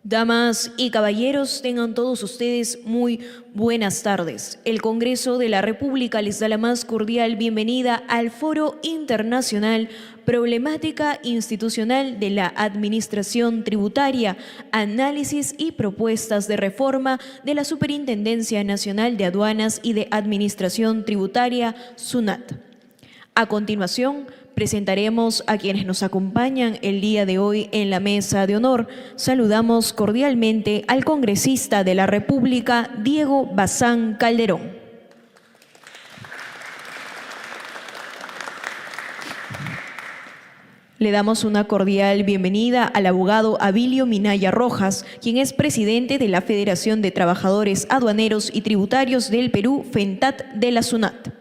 Damas y caballeros, tengan todos ustedes muy buenas tardes. El Congreso de la República les da la más cordial bienvenida al Foro Internacional Problemática Institucional de la Administración Tributaria, Análisis y Propuestas de Reforma de la Superintendencia Nacional de Aduanas y de Administración Tributaria, SUNAT. A continuación, presentaremos a quienes nos acompañan el día de hoy en la mesa de honor. Saludamos cordialmente al congresista de la República, Diego Bazán Calderón. Le damos una cordial bienvenida al abogado Abilio Minaya Rojas, quien es presidente de la Federación de Trabajadores Aduaneros y Tributarios del Perú, FENTAT de la SUNAT.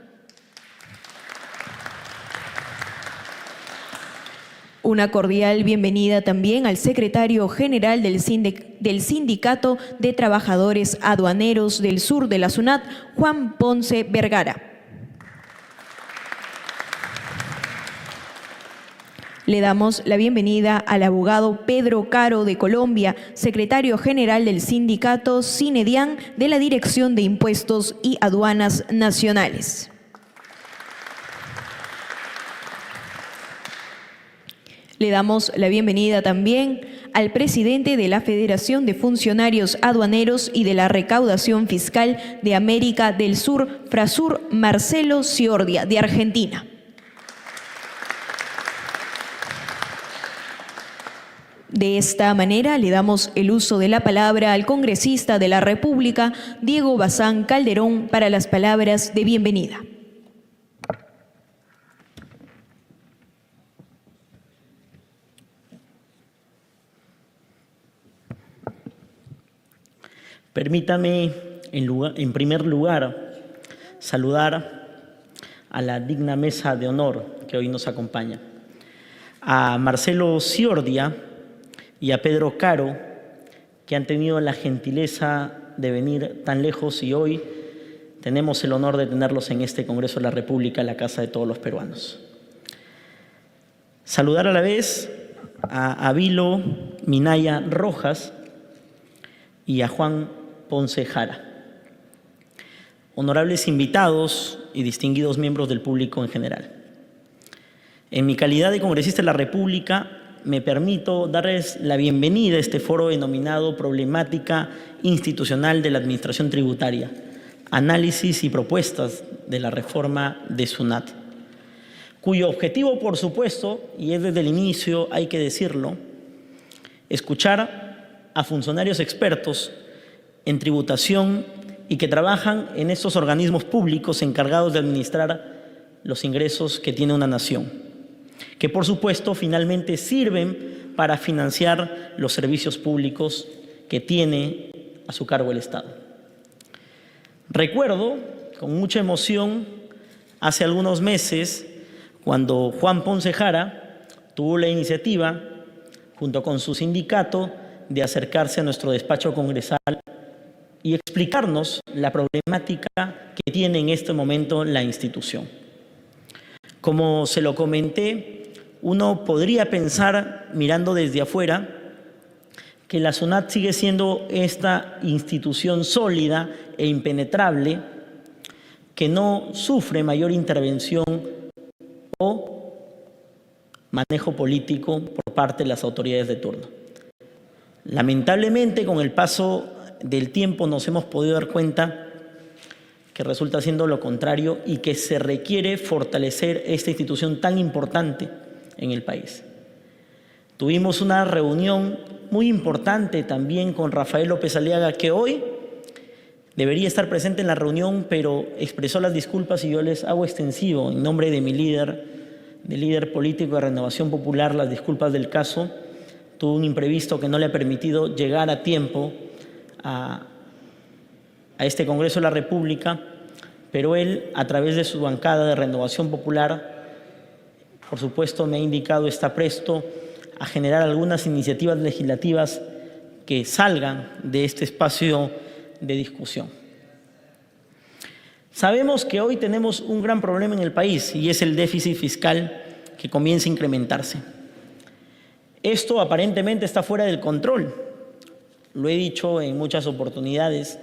Una cordial bienvenida también al secretario general del Sindicato de Trabajadores Aduaneros del Sur de la SUNAT, Juan Ponce Vergara. Le damos la bienvenida al abogado Pedro Caro de Colombia, secretario general del sindicato CINEDIAN de la Dirección de Impuestos y Aduanas Nacionales. Le damos la bienvenida también al presidente de la Federación de Funcionarios Aduaneros y de la Recaudación Fiscal de América del Sur, FRASUR, Marcelo Ciordia, de Argentina. De esta manera, le damos el uso de la palabra al congresista de la República, Diego Bazán Calderón, para las palabras de bienvenida. Permítame, en primer lugar, saludar a la digna mesa de honor que hoy nos acompaña, a Marcelo Ciordia y a Pedro Caro, que han tenido la gentileza de venir tan lejos y hoy tenemos el honor de tenerlos en este Congreso de la República, la casa de todos los peruanos. Saludar a la vez a Abilio Minaya Rojas y a Juan Ponce Jara, honorables invitados y distinguidos miembros del público en general. En mi calidad de congresista de la República, me permito darles la bienvenida a este foro denominado Problemática Institucional de la Administración Tributaria, Análisis y Propuestas de la Reforma de SUNAT, cuyo objetivo, por supuesto, y es desde el inicio, hay que decirlo, escuchar a funcionarios expertos en tributación y que trabajan en estos organismos públicos encargados de administrar los ingresos que tiene una nación, que por supuesto finalmente sirven para financiar los servicios públicos que tiene a su cargo el Estado. Recuerdo con mucha emoción hace algunos meses cuando Juan Ponce Jara tuvo la iniciativa, junto con su sindicato, de acercarse a nuestro despacho congresal y explicarnos la problemática que tiene en este momento la institución. Como se lo comenté, uno podría pensar, mirando desde afuera, que la SUNAT sigue siendo esta institución sólida e impenetrable que no sufre mayor intervención o manejo político por parte de las autoridades de turno. Lamentablemente, con el paso del tiempo nos hemos podido dar cuenta que resulta siendo lo contrario y que se requiere fortalecer esta institución tan importante en el país. Tuvimos una reunión muy importante también con Rafael López Aliaga, que hoy debería estar presente en la reunión, pero expresó las disculpas y yo les hago extensivo en nombre de mi líder político de Renovación Popular, las disculpas del caso. Tuvo un imprevisto que no le ha permitido llegar a tiempo a este Congreso de la República, pero él, a través de su bancada de Renovación Popular, por supuesto me ha indicado está presto a generar algunas iniciativas legislativas que salgan de este espacio de discusión. Sabemos que hoy tenemos un gran problema en el país y es el déficit fiscal que comienza a incrementarse. Esto aparentemente está fuera del control. lo he dicho en muchas oportunidades,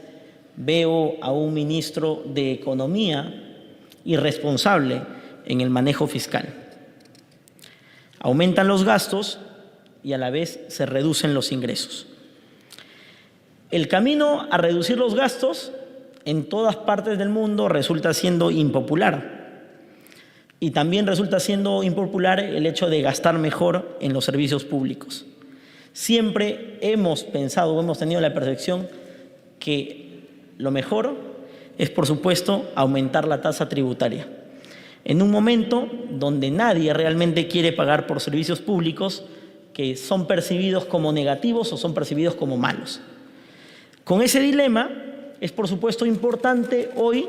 veo a un ministro de Economía irresponsable en el manejo fiscal. Aumentan los gastos y a la vez se reducen los ingresos. El camino a reducir los gastos en todas partes del mundo resulta siendo impopular. Y también resulta siendo impopular el hecho de gastar mejor en los servicios públicos. Siempre hemos pensado o hemos tenido la percepción que lo mejor es, por supuesto, aumentar la tasa tributaria. En un momento donde nadie realmente quiere pagar por servicios públicos que son percibidos como negativos o son percibidos como malos. Con ese dilema es, por supuesto, importante hoy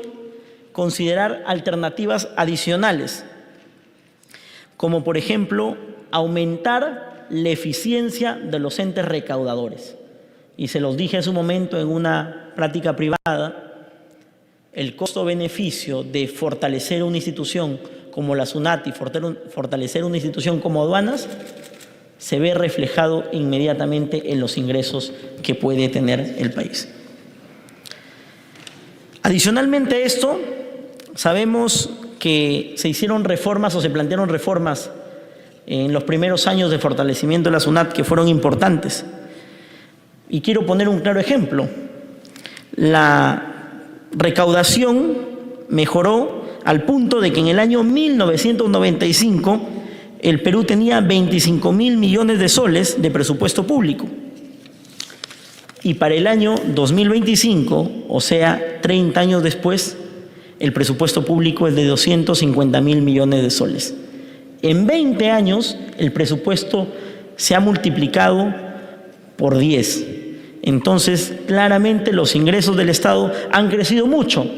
considerar alternativas adicionales, como por ejemplo aumentar la eficiencia de los entes recaudadores. Y se los dije en su momento en una plática privada, el costo-beneficio de fortalecer una institución como la SUNAT y fortalecer una institución como aduanas se ve reflejado inmediatamente en los ingresos que puede tener el país. Adicionalmente a esto, sabemos que se hicieron reformas o se plantearon reformas en los primeros años de fortalecimiento de la SUNAT que fueron importantes. Y quiero poner un claro ejemplo. La recaudación mejoró al punto de que en el año 1995 el Perú tenía 25.000 millones de soles de presupuesto público. Y para el año 2025, o sea, 30 años después, el presupuesto público es de 250.000 millones de soles. En 20 años, el presupuesto se ha multiplicado por 10. Entonces, claramente los ingresos del Estado han crecido mucho.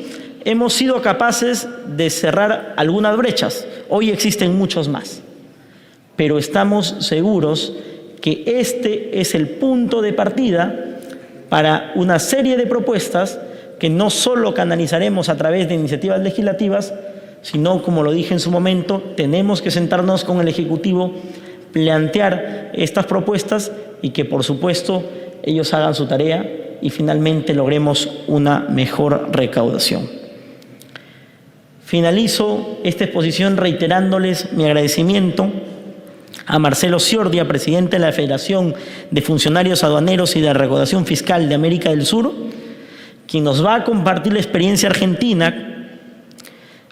Hemos sido capaces de cerrar algunas brechas. Hoy existen muchos más. Pero estamos seguros que este es el punto de partida para una serie de propuestas que no solo canalizaremos a través de iniciativas legislativas, sino, como lo dije en su momento, tenemos que sentarnos con el Ejecutivo, plantear estas propuestas y que, por supuesto, ellos hagan su tarea y finalmente logremos una mejor recaudación. Finalizo esta exposición reiterándoles mi agradecimiento a Marcelo Ciordia, presidente de la Federación de Funcionarios Aduaneros y de Recaudación Fiscal de América del Sur, quien nos va a compartir la experiencia argentina.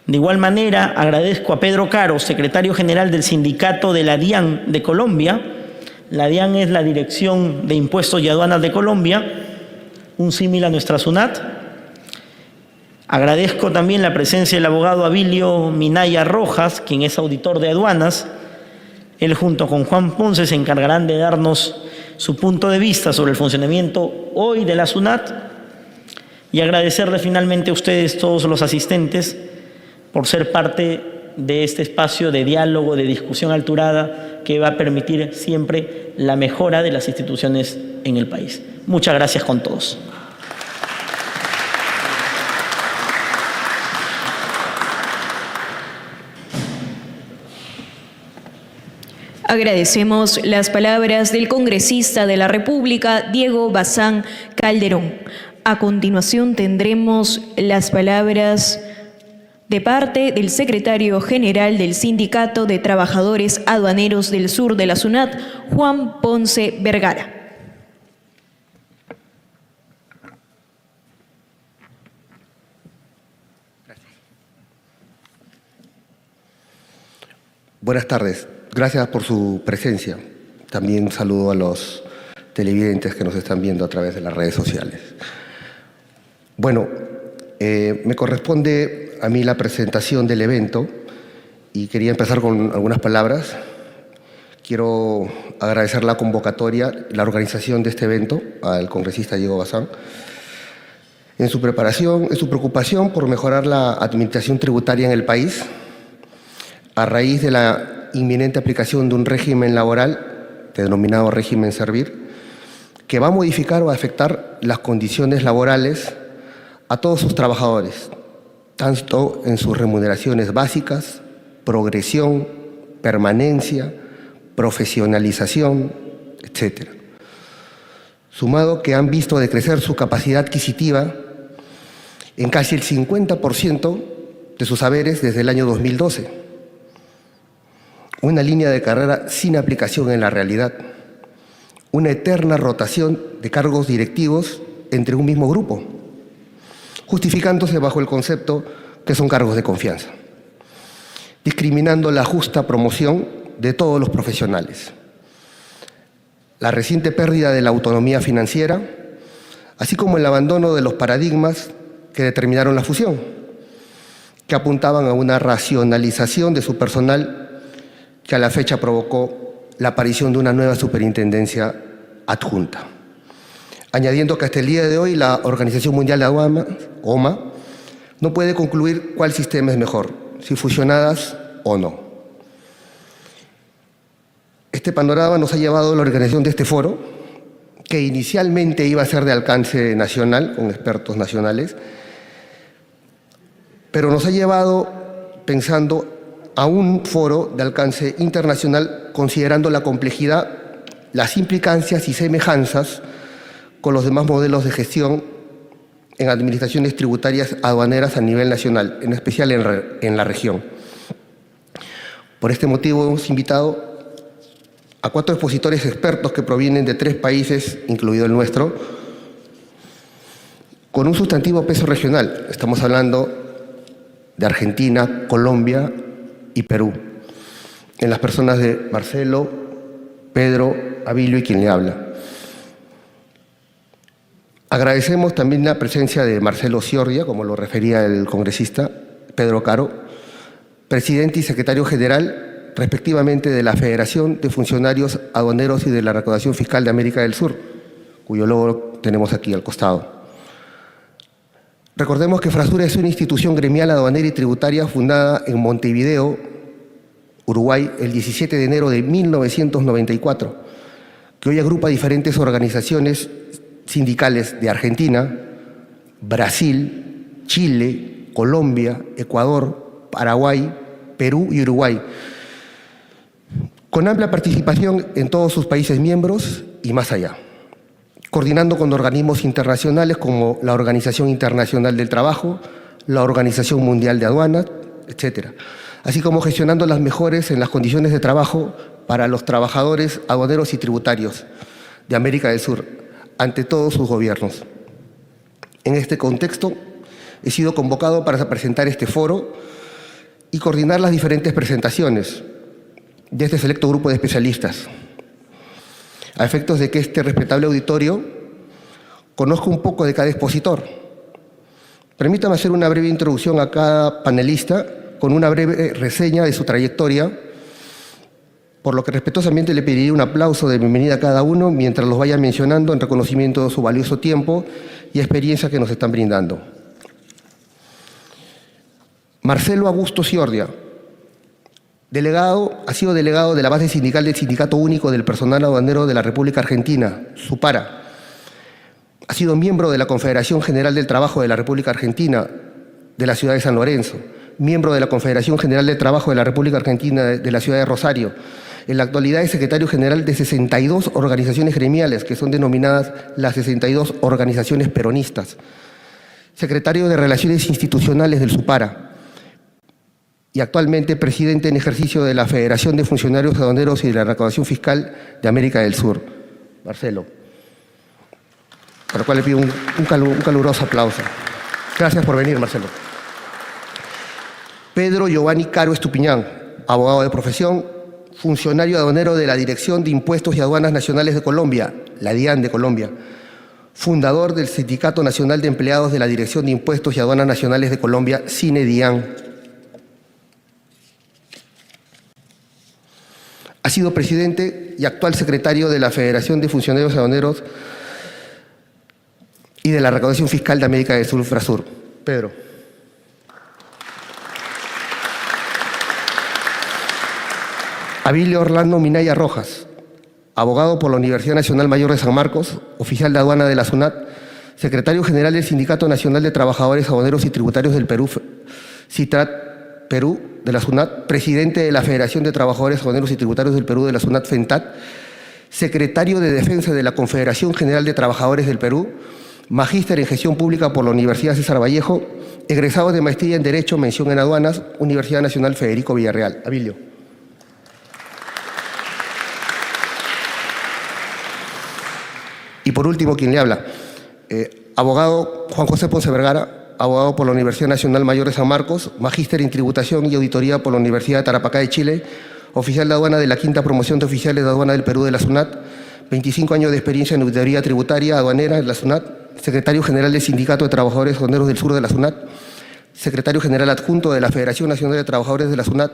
De igual manera, agradezco a Pedro Caro, secretario general del sindicato de la DIAN de Colombia. La DIAN es la Dirección de Impuestos y Aduanas de Colombia, un símil a nuestra SUNAT. Agradezco también la presencia del abogado Abilio Minaya Rojas, quien es auditor de aduanas. Él junto con Juan Ponce se encargarán de darnos su punto de vista sobre el funcionamiento hoy de la SUNAT y agradecerle finalmente a ustedes, todos los asistentes, por ser parte de este espacio de diálogo, de discusión alturada que va a permitir siempre la mejora de las instituciones en el país. Muchas gracias con todos. Agradecemos las palabras del congresista de la República, Diego Bazán Calderón. A continuación tendremos las palabras de parte del secretario general del Sindicato de Trabajadores Aduaneros del Sur de la SUNAT, Juan Ponce Vergara. Buenas tardes. Gracias por su presencia. También saludo a los televidentes que nos están viendo a través de las redes sociales. Bueno, me corresponde a mí la presentación del evento y quería empezar con algunas palabras. Quiero agradecer la convocatoria, la organización de este evento al congresista Diego Bazán en su preparación, en su preocupación por mejorar la administración tributaria en el país a raíz de la inminente aplicación de un régimen laboral, denominado régimen Servir, que va a modificar o a afectar las condiciones laborales a todos sus trabajadores, tanto en sus remuneraciones básicas, progresión, permanencia, profesionalización, etc. sumado que han visto decrecer su capacidad adquisitiva en casi el 50% de sus haberes desde el año 2012. Una línea de carrera sin aplicación en la realidad. Una eterna rotación de cargos directivos entre un mismo grupo, justificándose bajo el concepto que son cargos de confianza, discriminando la justa promoción de todos los profesionales. La reciente pérdida de la autonomía financiera, así como el abandono de los paradigmas que determinaron la fusión, que apuntaban a una racionalización de su personal que a la fecha provocó la aparición de una nueva superintendencia adjunta. Añadiendo que hasta el día de hoy la Organización Mundial de Aduanas, OMA, no puede concluir cuál sistema es mejor, si fusionadas o no. Este panorama nos ha llevado a la organización de este foro, que inicialmente iba a ser de alcance nacional, con expertos nacionales, pero nos ha llevado pensando a un foro de alcance internacional, considerando la complejidad, las implicancias y semejanzas con los demás modelos de gestión en administraciones tributarias aduaneras a nivel nacional, en especial en la región. Por este motivo hemos invitado a 4 expositores expertos que provienen de 3 países, incluido el nuestro, con un sustantivo peso regional. Estamos hablando de Argentina, Colombia y Perú, en las personas de Marcelo, Pedro, Abilio y quien le habla. Agradecemos también la presencia de Marcelo Ciordia, como lo refería el congresista Pedro Caro, presidente y secretario general, respectivamente, de la Federación de Funcionarios Aduaneros y de la Recaudación Fiscal de América del Sur, cuyo logo tenemos aquí al costado. Recordemos que Frasur es una institución gremial aduanera y tributaria fundada en Montevideo, Uruguay, el 17 de enero de 1994, que hoy agrupa diferentes organizaciones sindicales de Argentina, Brasil, Chile, Colombia, Ecuador, Paraguay, Perú y Uruguay, con amplia participación en todos sus países miembros y más allá, coordinando con organismos internacionales como la Organización Internacional del Trabajo, la Organización Mundial de Aduanas, etc., así como gestionando las mejores en las condiciones de trabajo para los trabajadores aduaneros y tributarios de América del Sur, ante todos sus gobiernos. En este contexto, he sido convocado para presentar este foro y coordinar las diferentes presentaciones de este selecto grupo de especialistas, a efectos de que este respetable auditorio conozca un poco de cada expositor. Permítame hacer una breve introducción a cada panelista con una breve reseña de su trayectoria, por lo que respetuosamente le pediría un aplauso de bienvenida a cada uno mientras los vaya mencionando en reconocimiento de su valioso tiempo y experiencia que nos están brindando. Marcelo Augusto Ciordia, ha sido delegado de la base sindical del Sindicato Único del Personal Aduanero de la República Argentina, SUPARA. Ha sido miembro de la Confederación General del Trabajo de la República Argentina de la ciudad de San Lorenzo, miembro de la Confederación General del Trabajo de la República Argentina de la ciudad de Rosario. En la actualidad es secretario general de 62 organizaciones gremiales, que son denominadas las 62 organizaciones peronistas. Secretario de Relaciones Institucionales del SUPARA. Y actualmente presidente en ejercicio de la Federación de Funcionarios Aduaneros y de la Recaudación Fiscal de América del Sur. Marcelo, para lo cual le pido un caluroso aplauso. Gracias por venir, Marcelo. Pedro Giovanni Caro Estupiñán, abogado de profesión, funcionario aduanero de la Dirección de Impuestos y Aduanas Nacionales de Colombia, la DIAN de Colombia, fundador del Sindicato Nacional de Empleados de la Dirección de Impuestos y Aduanas Nacionales de Colombia, CINE-DIAN. Ha sido presidente y actual secretario de la Federación de Funcionarios Aduaneros y de la Recaudación Fiscal de América del Sur, Frasur. Pedro. Abilio Orlando Minaya Rojas, abogado por la Universidad Nacional Mayor de San Marcos, oficial de aduana de la SUNAT, secretario general del Sindicato Nacional de Trabajadores Aduaneros y Tributarios del Perú, CITRAT Perú, de la SUNAT, presidente de la Federación de Trabajadores Aduaneros y Tributarios del Perú, de la SUNAT FENTAT, secretario de Defensa de la Confederación General de Trabajadores del Perú, magíster en Gestión Pública por la Universidad César Vallejo, egresado de Maestría en Derecho, mención en Aduanas, Universidad Nacional Federico Villarreal. Abilio. Y por último, quien le habla, abogado Juan José Ponce Vergara, abogado por la Universidad Nacional Mayor de San Marcos, magíster en Tributación y Auditoría por la Universidad de Tarapacá de Chile, oficial de aduana de la Quinta Promoción de Oficiales de Aduana del Perú de la SUNAT, 25 años de experiencia en auditoría tributaria aduanera en la SUNAT, secretario general del Sindicato de Trabajadores Aduaneros del Sur de la SUNAT, secretario general adjunto de la Federación Nacional de Trabajadores de la SUNAT,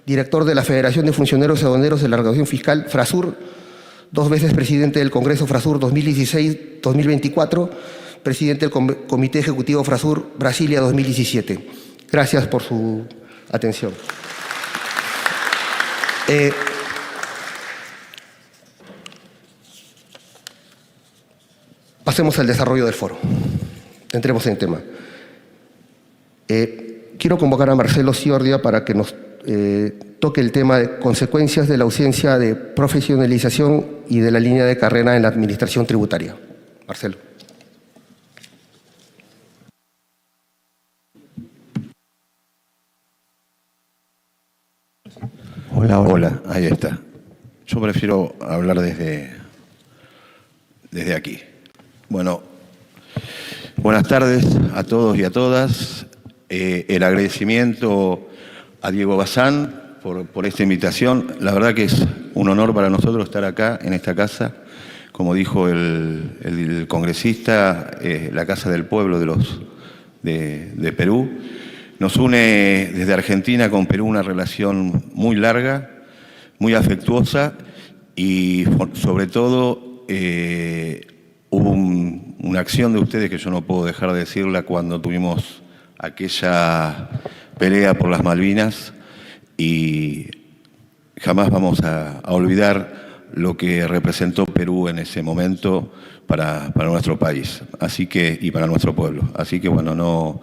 director de la Federación de Funcionarios Aduaneros de la Recaudación Fiscal, FRASUR, 2 veces presidente del Congreso FRASUR 2016-2024, presidente del Comité Ejecutivo FRASUR Brasilia 2017. Gracias por su atención. Pasemos al desarrollo del foro. Entremos en el tema. Quiero convocar a Marcelo Ciordia para que nos toque el tema de consecuencias de la ausencia de profesionalización y de la línea de carrera en la administración tributaria. Marcelo. Hola, ahí está. Yo prefiero hablar desde aquí. Bueno, buenas tardes a todos y a todas. El agradecimiento a Diego Bazán por esta invitación. La verdad que es un honor para nosotros estar acá, en esta casa. Como dijo el congresista, la Casa del Pueblo de Perú. Nos une desde Argentina con Perú una relación muy larga, muy afectuosa y sobre todo hubo una acción de ustedes que yo no puedo dejar de decirla cuando tuvimos aquella pelea por las Malvinas y jamás vamos a olvidar lo que representó Perú en ese momento para nuestro país y para nuestro pueblo. Así que bueno,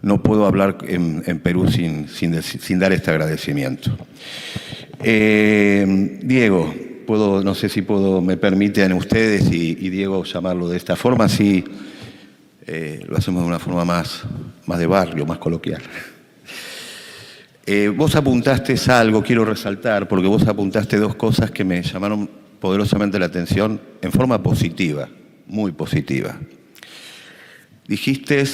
no puedo hablar en Perú sin dar este agradecimiento. Diego, no sé si me permiten ustedes y Diego llamarlo de esta forma, así lo hacemos de una forma más de barrio, más coloquial. Vos apuntaste algo, quiero resaltar, porque vos apuntaste 2 cosas que me llamaron poderosamente la atención en forma positiva, muy positiva. Dijiste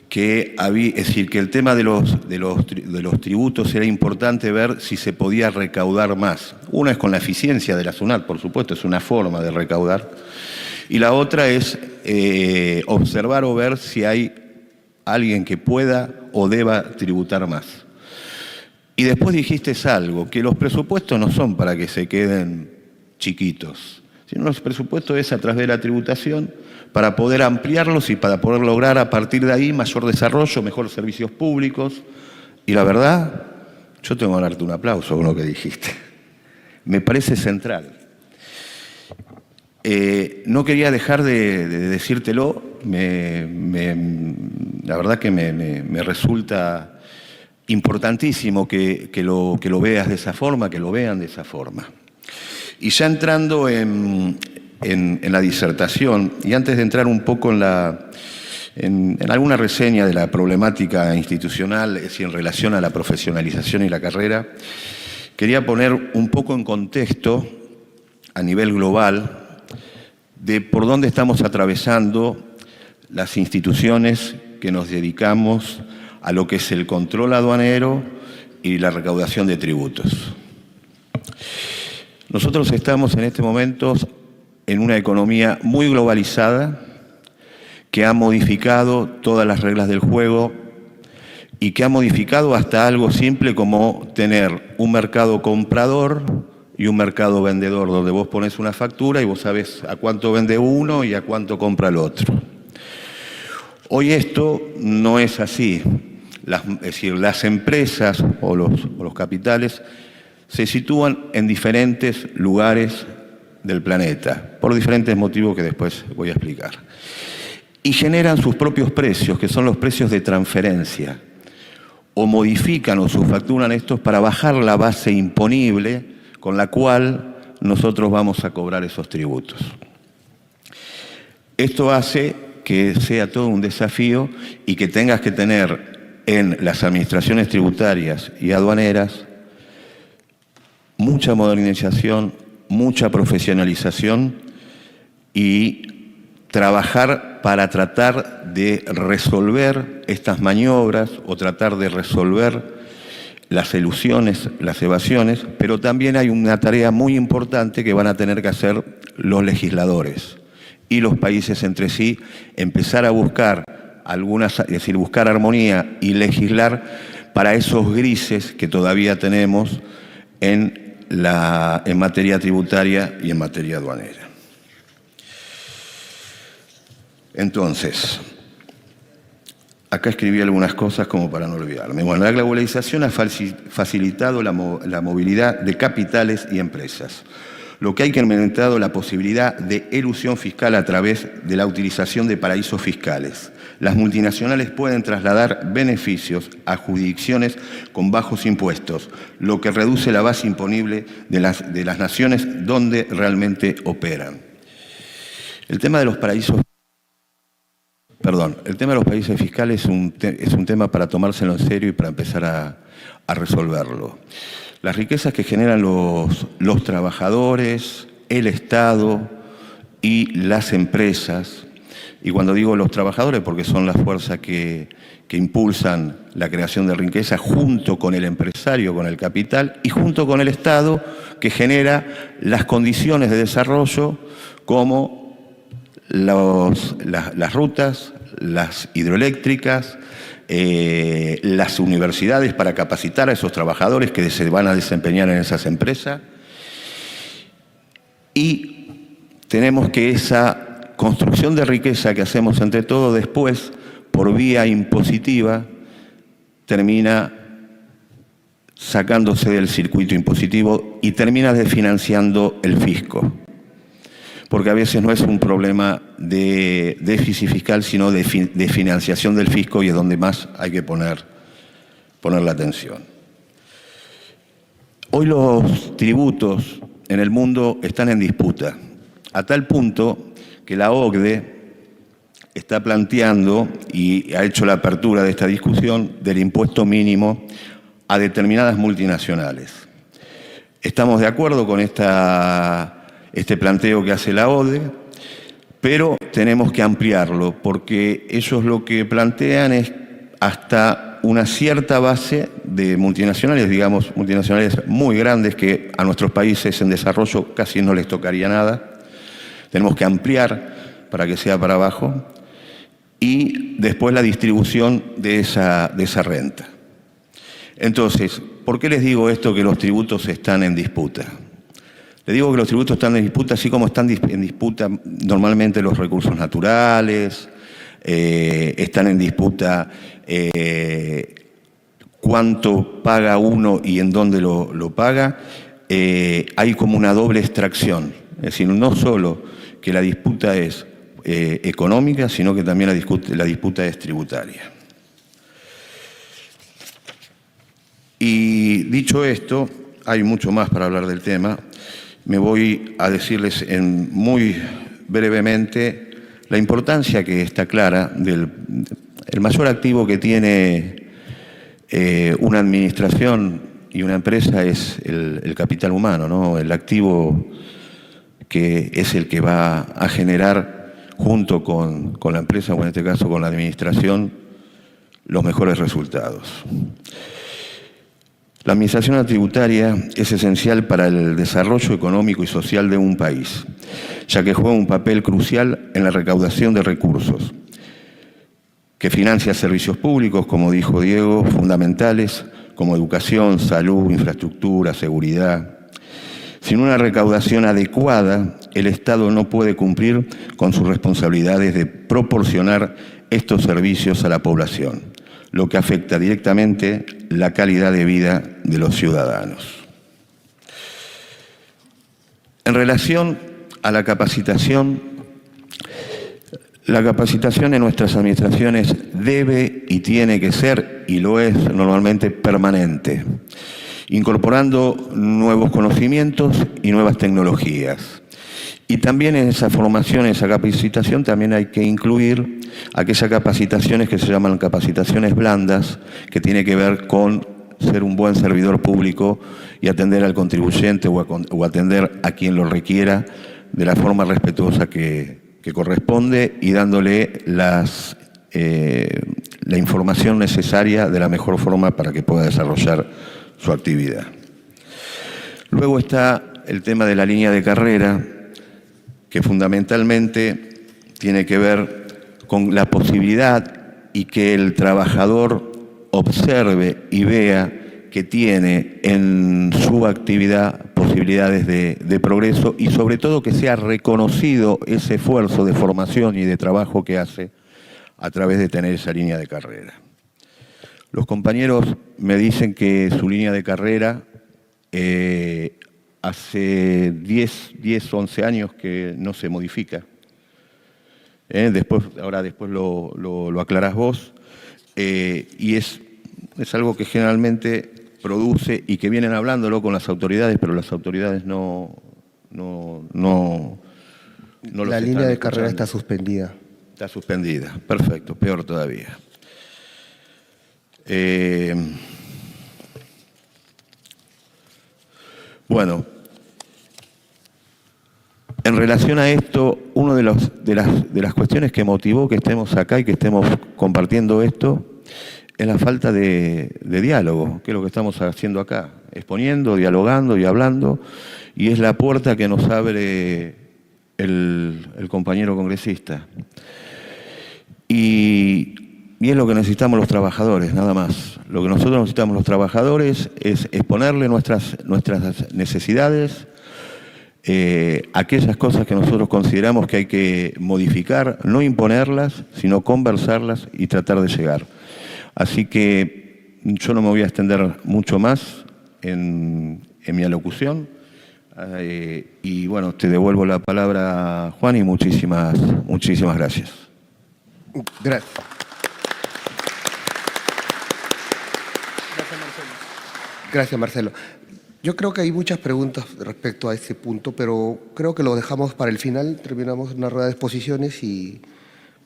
que el tema de los tributos era importante ver si se podía recaudar más. Una es con la eficiencia de la SUNAT, por supuesto, es una forma de recaudar. Y la otra es observar o ver si hay alguien que pueda o deba tributar más. Y después dijiste algo, que los presupuestos no son para que se queden chiquitos, sino los presupuestos es a través de la tributación para poder ampliarlos y para poder lograr a partir de ahí mayor desarrollo, mejores servicios públicos. Y la verdad, yo tengo que darte un aplauso con lo que dijiste. Me parece central. No quería dejar de decírtelo, la verdad que me resulta importantísimo que lo veas de esa forma, que lo vean de esa forma. Y ya entrando en la disertación, y antes de entrar un poco en alguna reseña de la problemática institucional, es decir, en relación a la profesionalización y la carrera, quería poner un poco en contexto, a nivel global, de por dónde estamos atravesando las instituciones que nos dedicamos a lo que es el control aduanero y la recaudación de tributos. Nosotros estamos en este momento en una economía muy globalizada que ha modificado todas las reglas del juego y que ha modificado hasta algo simple como tener un mercado comprador y un mercado vendedor, donde vos pones una factura y vos sabés a cuánto vende uno y a cuánto compra el otro. Hoy esto no es así. Es decir, las empresas o los capitales se sitúan en diferentes lugares del planeta, por diferentes motivos que después voy a explicar. Y generan sus propios precios, que son los precios de transferencia, o modifican o subfacturan estos para bajar la base imponible con la cual nosotros vamos a cobrar esos tributos. Esto hace que sea todo un desafío y que tengas que tener en las administraciones tributarias y aduaneras mucha modernización, mucha profesionalización y trabajar para tratar de resolver estas maniobras o tratar de resolver las elusiones, las evasiones, pero también hay una tarea muy importante que van a tener que hacer los legisladores y los países entre sí, empezar a buscar es decir, buscar armonía y legislar para esos grises que todavía tenemos en materia tributaria y en materia aduanera. Entonces, acá escribí algunas cosas como para no olvidarme. Bueno, la globalización ha facilitado la movilidad de capitales y empresas, lo que ha incrementado la posibilidad de elusión fiscal a través de la utilización de paraísos fiscales. Las multinacionales pueden trasladar beneficios a jurisdicciones con bajos impuestos, lo que reduce la base imponible de las naciones donde realmente operan. El tema de los paraísos fiscales es un tema para tomárselo en serio y para empezar a resolverlo. Las riquezas que generan los trabajadores, el Estado y las empresas, y cuando digo los trabajadores porque son las fuerzas que impulsan la creación de riqueza junto con el empresario, con el capital y junto con el Estado que genera las condiciones de desarrollo como las rutas, las hidroeléctricas, las universidades para capacitar a esos trabajadores que se van a desempeñar en esas empresas. Y tenemos que esa construcción de riqueza que hacemos entre todos después, por vía impositiva, termina sacándose del circuito impositivo y termina desfinanciando el fisco. Porque a veces no es un problema de déficit fiscal, sino de financiación del fisco, y es donde más hay que poner la atención. Hoy los tributos en el mundo están en disputa, a tal punto que la OCDE está planteando y ha hecho la apertura de esta discusión del impuesto mínimo a determinadas multinacionales. Estamos de acuerdo con este planteo que hace la OCDE, pero tenemos que ampliarlo, porque ellos lo que plantean es hasta una cierta base de multinacionales, digamos, multinacionales muy grandes que a nuestros países en desarrollo casi no les tocaría nada. Tenemos que ampliar para que sea para abajo y después la distribución de esa renta. Entonces, ¿por qué les digo esto que los tributos están en disputa? Les digo que los tributos están en disputa, así como están en disputa normalmente los recursos naturales, están en disputa cuánto paga uno y en dónde lo paga. Hay como una doble extracción, es decir, no solo que la disputa es económica, sino que también la disputa es tributaria. Y dicho esto, hay mucho más para hablar del tema. Me voy a decirles muy brevemente la importancia que está clara el mayor activo que tiene una administración y una empresa es el capital humano, ¿no? El activo que es el que va a generar junto con la empresa, o en este caso con la administración, los mejores resultados. La administración tributaria es esencial para el desarrollo económico y social de un país, ya que juega un papel crucial en la recaudación de recursos, que financia servicios públicos, como dijo Diego, fundamentales, como educación, salud, infraestructura, seguridad. Sin una recaudación adecuada, el Estado no puede cumplir con sus responsabilidades de proporcionar estos servicios a la población, lo que afecta directamente la calidad de vida de los ciudadanos. En relación a la capacitación en nuestras administraciones debe y tiene que ser, y lo es normalmente, permanente. incorporando nuevos conocimientos y nuevas tecnologías. Y también en esa formación, en esa capacitación, también hay que incluir aquellas capacitaciones que se llaman capacitaciones blandas, que tiene que ver con ser un buen servidor público y atender al contribuyente o atender a quien lo requiera de la forma respetuosa que corresponde y dándole la información necesaria de la mejor forma para que pueda desarrollar su actividad. Luego está el tema de la línea de carrera, que fundamentalmente tiene que ver con la posibilidad y que el trabajador observe y vea que tiene en su actividad posibilidades de progreso y sobre todo que sea reconocido ese esfuerzo de formación y de trabajo que hace a través de tener esa línea de carrera. Los compañeros me dicen que su línea de carrera hace 10, 11 años que no se modifica. Después lo aclarás vos. Y es algo que generalmente produce y que vienen hablándolo con las autoridades, pero las autoridades no La línea de carrera está suspendida. Está suspendida, perfecto, peor todavía. Bueno, en relación a esto, una de las cuestiones que motivó que estemos acá y que estemos compartiendo esto es la falta de diálogo, que es lo que estamos haciendo acá, exponiendo, dialogando y hablando, y es la puerta que nos abre el compañero congresista. Y es lo que necesitamos los trabajadores, nada más. Lo que nosotros necesitamos los trabajadores es exponerle nuestras necesidades, aquellas cosas que nosotros consideramos que hay que modificar, no imponerlas, sino conversarlas y tratar de llegar. Así que yo no me voy a extender mucho más en mi alocución. Y bueno, te devuelvo la palabra, Juan, y muchísimas gracias. Gracias. Gracias, Marcelo. Yo creo que hay muchas preguntas respecto a este punto, pero creo que lo dejamos para el final. Terminamos una rueda de exposiciones y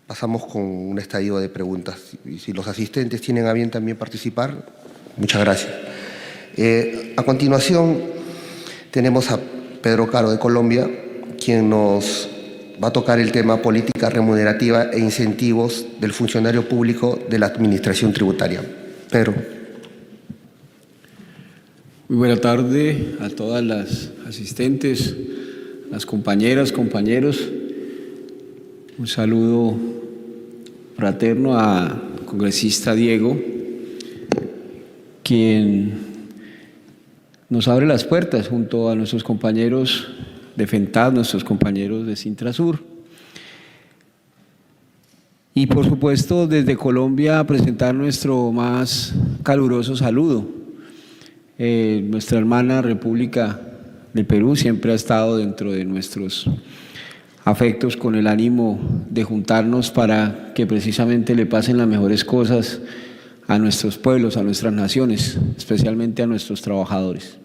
pasamos con un estadio de preguntas. Y si los asistentes tienen a bien también participar, muchas gracias. A continuación, tenemos a Pedro Caro de Colombia, quien nos va a tocar el tema política remunerativa e incentivos del funcionario público de la administración tributaria. Pedro. Muy buena tarde a todas las asistentes, las compañeras, compañeros. Un saludo fraterno al congresista Diego, quien nos abre las puertas junto a nuestros compañeros de FENTAD, nuestros compañeros de Sintrasur. Y por supuesto desde Colombia presentar nuestro más caluroso saludo. Nuestra hermana República del Perú siempre ha estado dentro de nuestros afectos con el ánimo de juntarnos para que precisamente le pasen las mejores cosas a nuestros pueblos, a nuestras naciones, especialmente a nuestros trabajadores.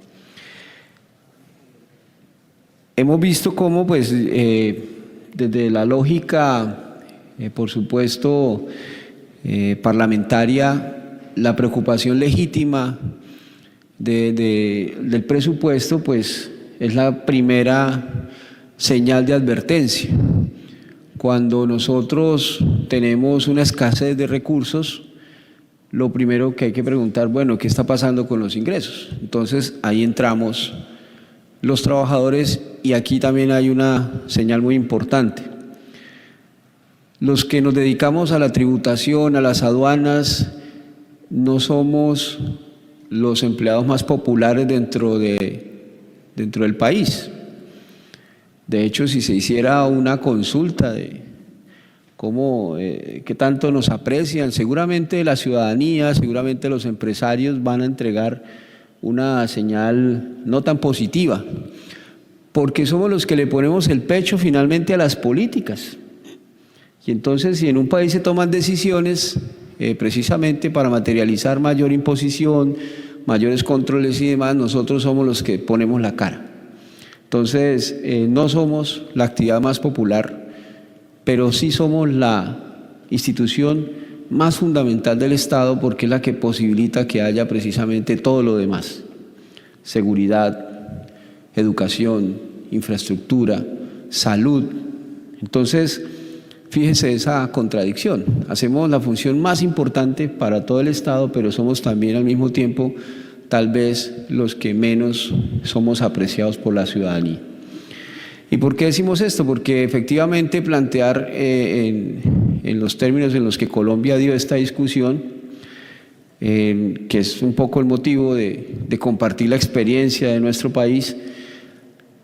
Hemos visto cómo, pues, desde la lógica, por supuesto, parlamentaria, la preocupación legítima del presupuesto, pues, es la primera señal de advertencia. Cuando nosotros tenemos una escasez de recursos, lo primero que hay que preguntar, bueno, ¿qué está pasando con los ingresos? Entonces, ahí entramos los trabajadores y aquí también hay una señal muy importante. Los que nos dedicamos a la tributación, a las aduanas, no somos los empleados más populares dentro del país. De hecho, si se hiciera una consulta de cómo, qué tanto nos aprecian, seguramente la ciudadanía, seguramente los empresarios van a entregar una señal no tan positiva, porque somos los que le ponemos el pecho finalmente a las políticas. Y entonces, si en un país se toman decisiones precisamente para materializar mayor imposición, mayores controles y demás, nosotros somos los que ponemos la cara. Entonces, no somos la actividad más popular, pero sí somos la institución más fundamental del Estado porque es la que posibilita que haya precisamente todo lo demás: seguridad, educación, infraestructura, salud. Entonces, fíjese esa contradicción. Hacemos la función más importante para todo el Estado, pero somos también al mismo tiempo tal vez los que menos somos apreciados por la ciudadanía. ¿Y por qué decimos esto? Porque efectivamente plantear en los términos en los que Colombia dio esta discusión, que es un poco el motivo de compartir la experiencia de nuestro país,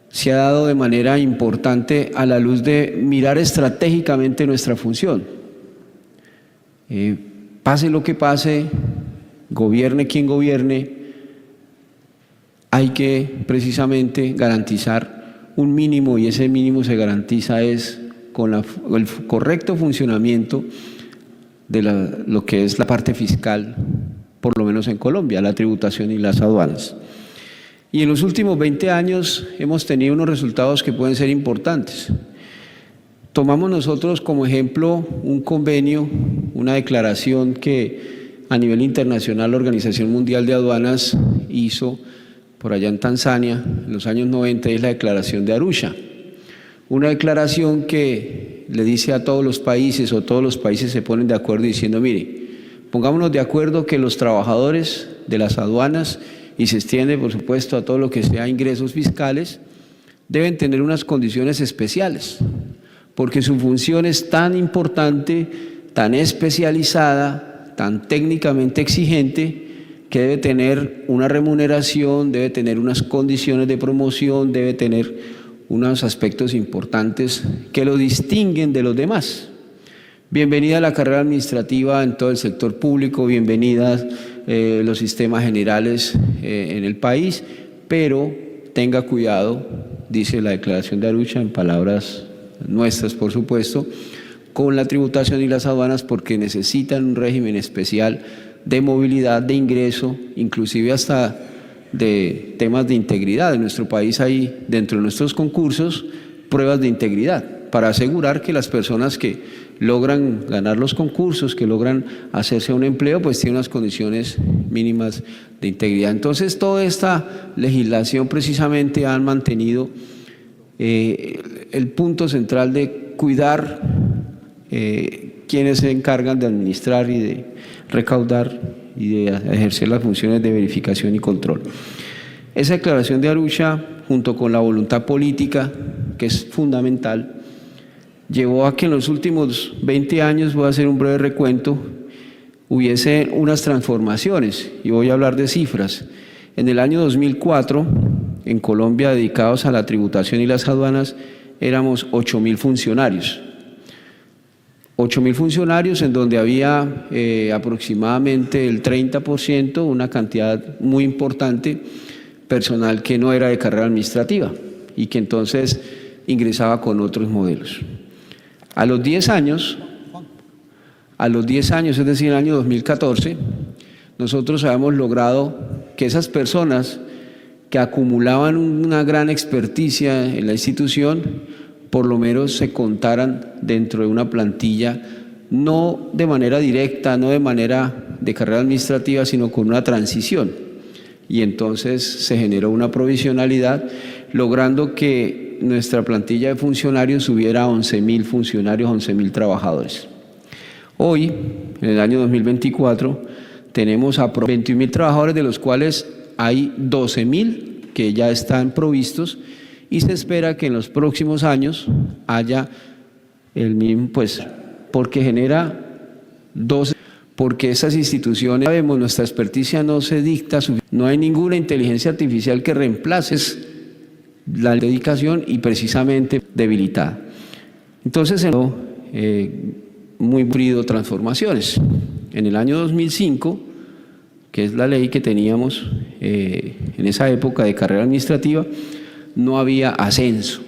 se ha dado de manera importante a la luz de mirar estratégicamente nuestra función. Pase lo que pase, gobierne quien gobierne, hay que precisamente garantizar un mínimo, y ese mínimo se garantiza es con el correcto funcionamiento de lo que es la parte fiscal, por lo menos en Colombia, la tributación y las aduanas. Y en los últimos 20 años hemos tenido unos resultados que pueden ser importantes. Tomamos nosotros como ejemplo un convenio, una declaración que a nivel internacional la Organización Mundial de Aduanas hizo por allá en Tanzania en los años 90, es la Declaración de Arusha. Una declaración que le dice a todos los países, o todos los países se ponen de acuerdo diciendo: mire, pongámonos de acuerdo que los trabajadores de las aduanas, y se extiende por supuesto a todo lo que sea ingresos fiscales, deben tener unas condiciones especiales, porque su función es tan importante, tan especializada, tan técnicamente exigente, que debe tener una remuneración, debe tener unas condiciones de promoción, debe tener unos aspectos importantes que lo distinguen de los demás. Bienvenida a la carrera administrativa en todo el sector público, bienvenidas los sistemas generales en el país, pero tenga cuidado, dice la Declaración de Arusha, en palabras nuestras por supuesto, con la tributación y las aduanas, porque necesitan un régimen especial de movilidad, de ingreso, inclusive hasta de temas de integridad. En nuestro país hay, dentro de nuestros concursos, pruebas de integridad para asegurar que las personas que logran ganar los concursos, que logran hacerse un empleo, pues tienen unas condiciones mínimas de integridad. Entonces, toda esta legislación precisamente han mantenido el punto central de cuidar quienes se encargan de administrar y de recaudar y de ejercer las funciones de verificación y control. Esa Declaración de Arusha, junto con la voluntad política, que es fundamental, llevó a que en los últimos 20 años, voy a hacer un breve recuento, hubiese unas transformaciones, y voy a hablar de cifras. En el año 2004, en Colombia, dedicados a la tributación y las aduanas, éramos 8.000 funcionarios. 8.000 funcionarios, en donde había aproximadamente el 30%, una cantidad muy importante, personal que no era de carrera administrativa y que entonces ingresaba con otros modelos. A los 10 años, es decir, en el año 2014, nosotros habíamos logrado que esas personas que acumulaban una gran experticia en la institución, por lo menos se contaran dentro de una plantilla, no de manera directa, no de manera de carrera administrativa, sino con una transición. Y entonces se generó una provisionalidad, logrando que nuestra plantilla de funcionarios subiera a 11.000 funcionarios, 11.000 trabajadores. Hoy, en el año 2024, tenemos a 21.000 trabajadores, de los cuales hay 12.000 que ya están provistos, y se espera que en los próximos años haya el mismo, pues, porque genera 12, porque esas instituciones, sabemos, nuestra experticia no se dicta, no hay ninguna inteligencia artificial que reemplace la dedicación y precisamente debilitada. Entonces, muy sufrido transformaciones. En el año 2005, que es la ley que teníamos en esa época de carrera administrativa, no había ascenso.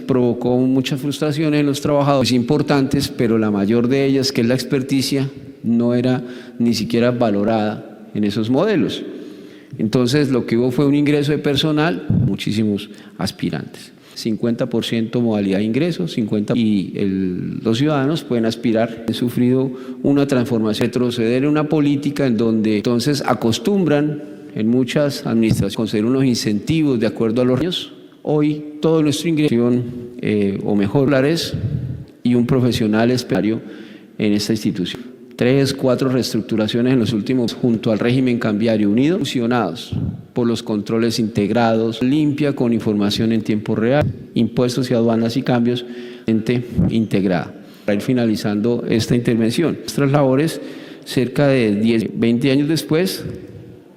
Provocó muchas frustraciones en los trabajadores importantes, pero la mayor de ellas, que es la experticia, no era ni siquiera valorada en esos modelos. Entonces, lo que hubo fue un ingreso de personal, muchísimos aspirantes. 50% modalidad de ingresos, 50% y los ciudadanos pueden aspirar. Han sufrido una transformación, retroceder en una política en donde entonces acostumbran en muchas administraciones conceder unos incentivos de acuerdo a los años. Hoy todo nuestro ingreso o mejor dólares y un profesional especial en esta institución. 3, 4 reestructuraciones en los últimos junto al régimen cambiario unido, funcionados por los controles integrados, limpia con información en tiempo real, impuestos y aduanas y cambios, integrada. Para ir finalizando esta intervención, nuestras labores, cerca de 10, 20 años después,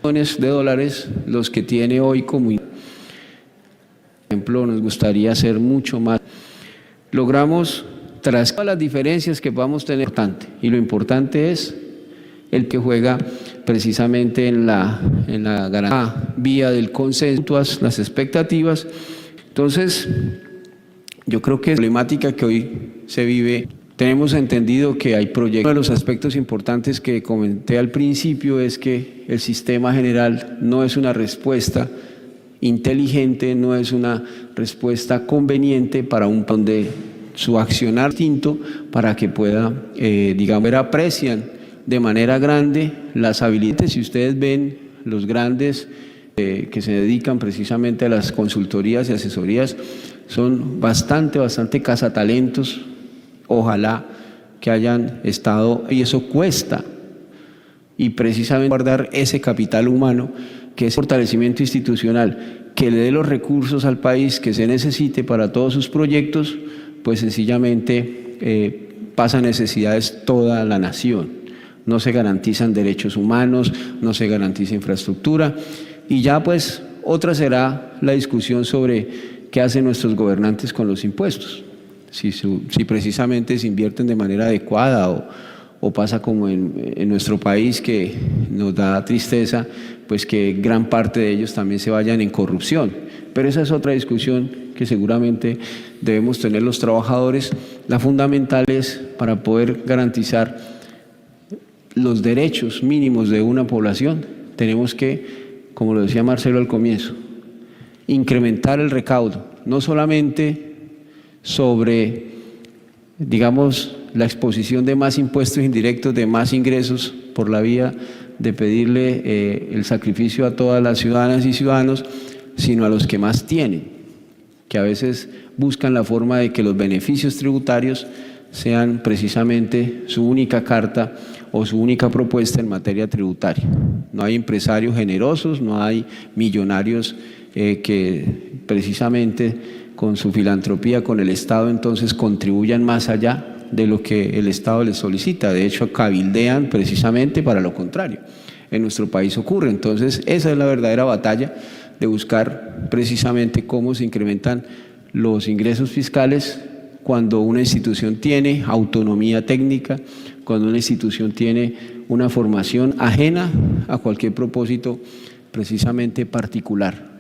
millones de dólares los que tiene hoy como por ejemplo, nos gustaría hacer mucho más. Logramos, tras todas las diferencias que podamos tener, y lo importante es el que juega precisamente en la vía del consenso, las expectativas. Entonces, yo creo que la problemática que hoy se vive, tenemos entendido que hay proyectos. Uno de los aspectos importantes que comenté al principio es que el sistema general no es una respuesta inteligente, no es una respuesta conveniente para un donde su accionar distinto para que pueda, digamos, aprecian de manera grande las habilidades. Si ustedes ven los grandes que se dedican precisamente a las consultorías y asesorías, son bastante cazatalentos. Ojalá que hayan estado, y eso cuesta, y precisamente guardar ese capital humano, que es fortalecimiento institucional, que le dé los recursos al país que se necesite para todos sus proyectos, pues sencillamente pasa necesidades toda la nación. No se garantizan derechos humanos, no se garantiza infraestructura, y ya pues otra será la discusión sobre qué hacen nuestros gobernantes con los impuestos. Si precisamente se invierten de manera adecuada o pasa como en nuestro país, que nos da tristeza, pues que gran parte de ellos también se vayan en corrupción. Pero esa es otra discusión que seguramente debemos tener los trabajadores. La fundamental es para poder garantizar los derechos mínimos de una población. Tenemos que, como lo decía Marcelo al comienzo, incrementar el recaudo, no solamente sobre, digamos, la exposición de más impuestos indirectos, de más ingresos por la vía de pedirle el sacrificio a todas las ciudadanas y ciudadanos, sino a los que más tienen, que a veces buscan la forma de que los beneficios tributarios sean precisamente su única carta o su única propuesta en materia tributaria. No hay empresarios generosos, no hay millonarios que precisamente con su filantropía con el Estado entonces contribuyan más allá de lo que el Estado les solicita. De hecho, cabildean precisamente para lo contrario. En nuestro país ocurre. Entonces, esa es la verdadera batalla de buscar precisamente cómo se incrementan los ingresos fiscales cuando una institución tiene autonomía técnica, cuando una institución tiene una formación ajena a cualquier propósito precisamente particular.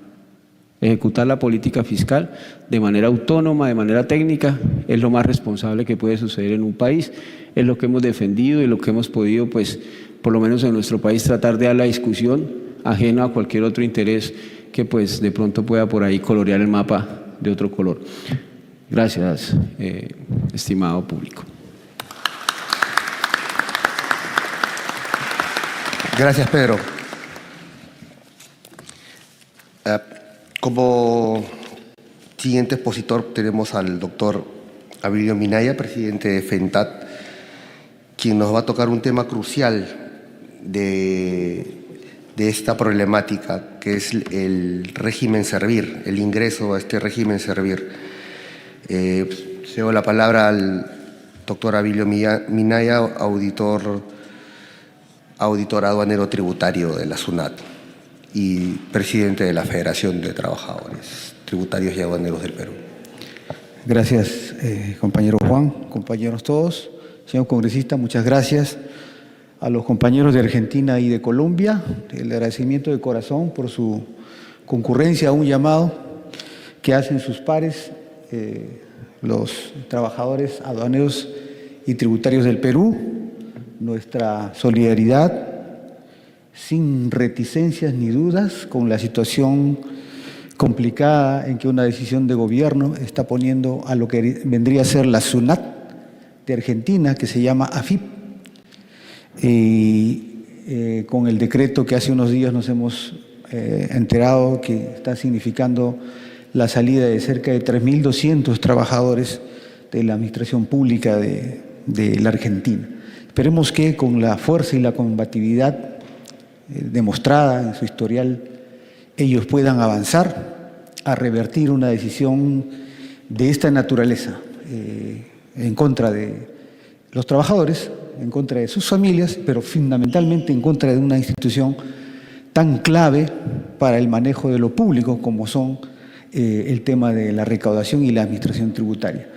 Ejecutar la política fiscal de manera autónoma, de manera técnica, es lo más responsable que puede suceder en un país. Es lo que hemos defendido y lo que hemos podido, pues, por lo menos en nuestro país, tratar de dar la discusión ajena a cualquier otro interés que, pues, de pronto pueda por ahí colorear el mapa de otro color. Gracias, estimado público. Gracias, Pedro. Como siguiente expositor tenemos al doctor Abilio Minaya, presidente de FENTAT, quien nos va a tocar un tema crucial de esta problemática, que es el régimen servir, el ingreso a este régimen servir. Cedo la palabra al doctor Abilio Minaya, auditor aduanero tributario de la SUNAT y presidente de la Federación de Trabajadores Tributarios y Aduaneros del Perú. Gracias, compañero Juan, compañeros todos. Señor congresista, muchas gracias. A los compañeros de Argentina y de Colombia, el agradecimiento de corazón por su concurrencia a un llamado que hacen sus pares, los trabajadores aduaneros y tributarios del Perú. Nuestra solidaridad sin reticencias ni dudas con la situación complicada en que una decisión de gobierno está poniendo a lo que vendría a ser la SUNAT de Argentina, que se llama AFIP. Y con el decreto que hace unos días nos hemos enterado que está significando la salida de cerca de 3.200 trabajadores de la administración pública de la Argentina. Esperemos que con la fuerza y la combatividad demostrada en su historial, ellos puedan avanzar a revertir una decisión de esta naturaleza en contra de los trabajadores, en contra de sus familias, pero fundamentalmente en contra de una institución tan clave para el manejo de lo público como son el tema de la recaudación y la administración tributaria.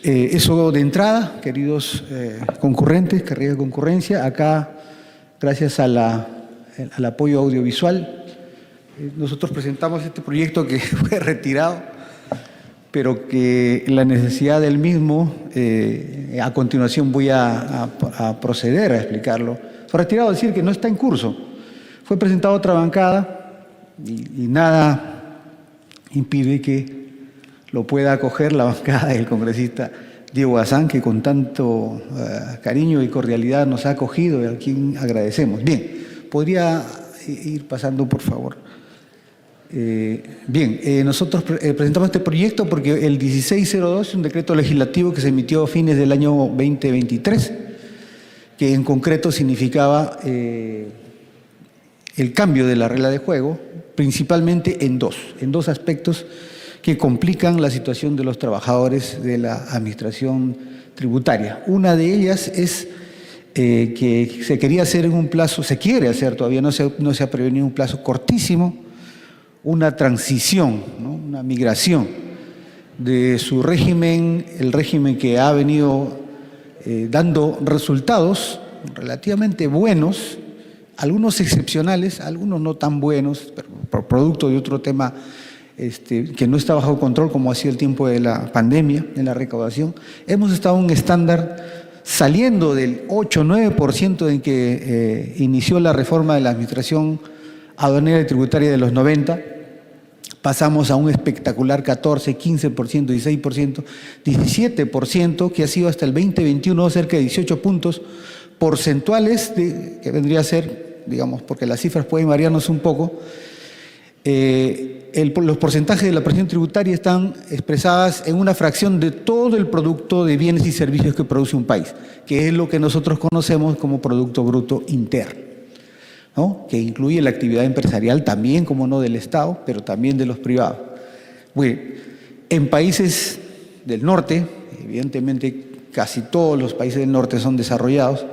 Eso de entrada, queridos concurrentes, carrera de concurrencia, acá, gracias a al apoyo audiovisual, nosotros presentamos este proyecto que fue retirado, pero que la necesidad del mismo, a continuación voy a proceder a explicarlo. Fue retirado, es decir, que no está en curso. Fue presentado a otra bancada y nada impide que lo pueda acoger la bancada del congresista Diego Bazán, que con tanto cariño y cordialidad nos ha acogido y a quien agradecemos. Bien, ¿podría ir pasando, por favor? Nosotros presentamos este proyecto porque el 1602 es un decreto legislativo que se emitió a fines del año 2023, que en concreto significaba el cambio de la regla de juego, principalmente en dos aspectos que complican la situación de los trabajadores de la administración tributaria. Una de ellas es que se quería hacer en un plazo, se quiere hacer, todavía no se ha prevenido un plazo cortísimo, una transición, ¿no? Una migración de su régimen, el régimen que ha venido dando resultados relativamente buenos, algunos excepcionales, algunos no tan buenos, pero por producto de otro tema que no está bajo control, como ha sido el tiempo de la pandemia, en la recaudación. Hemos estado en un estándar saliendo del 8-9% en que inició la reforma de la administración aduanera y tributaria de los 90, pasamos a un espectacular 14, 15%, 16%, 17%, que ha sido hasta el 2021 cerca de 18 puntos porcentuales, que vendría a ser, digamos, porque las cifras pueden variarnos un poco, los porcentajes de la presión tributaria están expresadas en una fracción de todo el producto de bienes y servicios que produce un país, que es lo que nosotros conocemos como Producto Bruto Interno, ¿no? Que incluye la actividad empresarial también, como no, del Estado, pero también de los privados. Bueno, en países del norte, evidentemente casi todos los países del norte son desarrollados,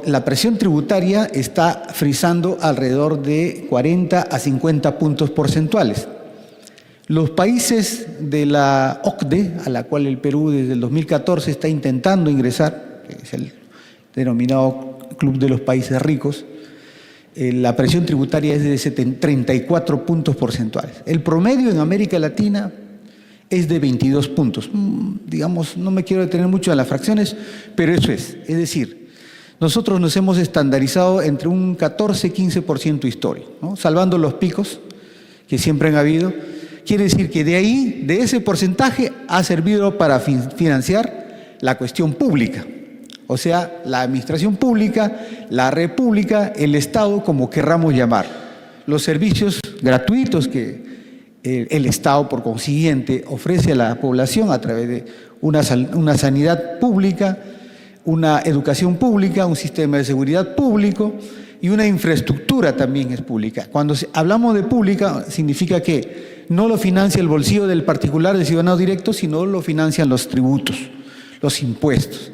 la presión tributaria está frisando alrededor de 40 a 50 puntos porcentuales. Los países de la OCDE, a la cual el Perú desde el 2014 está intentando ingresar, que es el denominado Club de los Países Ricos, la presión tributaria es de 34 puntos porcentuales. El promedio en América Latina es de 22 puntos. Digamos, no me quiero detener mucho en las fracciones, pero eso es. Es decir, nosotros nos hemos estandarizado entre un 14 y 15% histórico, ¿no? Salvando los picos que siempre han habido. Quiere decir que de ahí, de ese porcentaje, ha servido para financiar la cuestión pública. O sea, la administración pública, la república, el Estado, como querramos llamar. Los servicios gratuitos que el Estado, por consiguiente, ofrece a la población a través de una sanidad pública, una educación pública, un sistema de seguridad público y una infraestructura también es pública. Cuando hablamos de pública, significa que no lo financia el bolsillo del particular, del ciudadano directo, sino lo financian los tributos, los impuestos.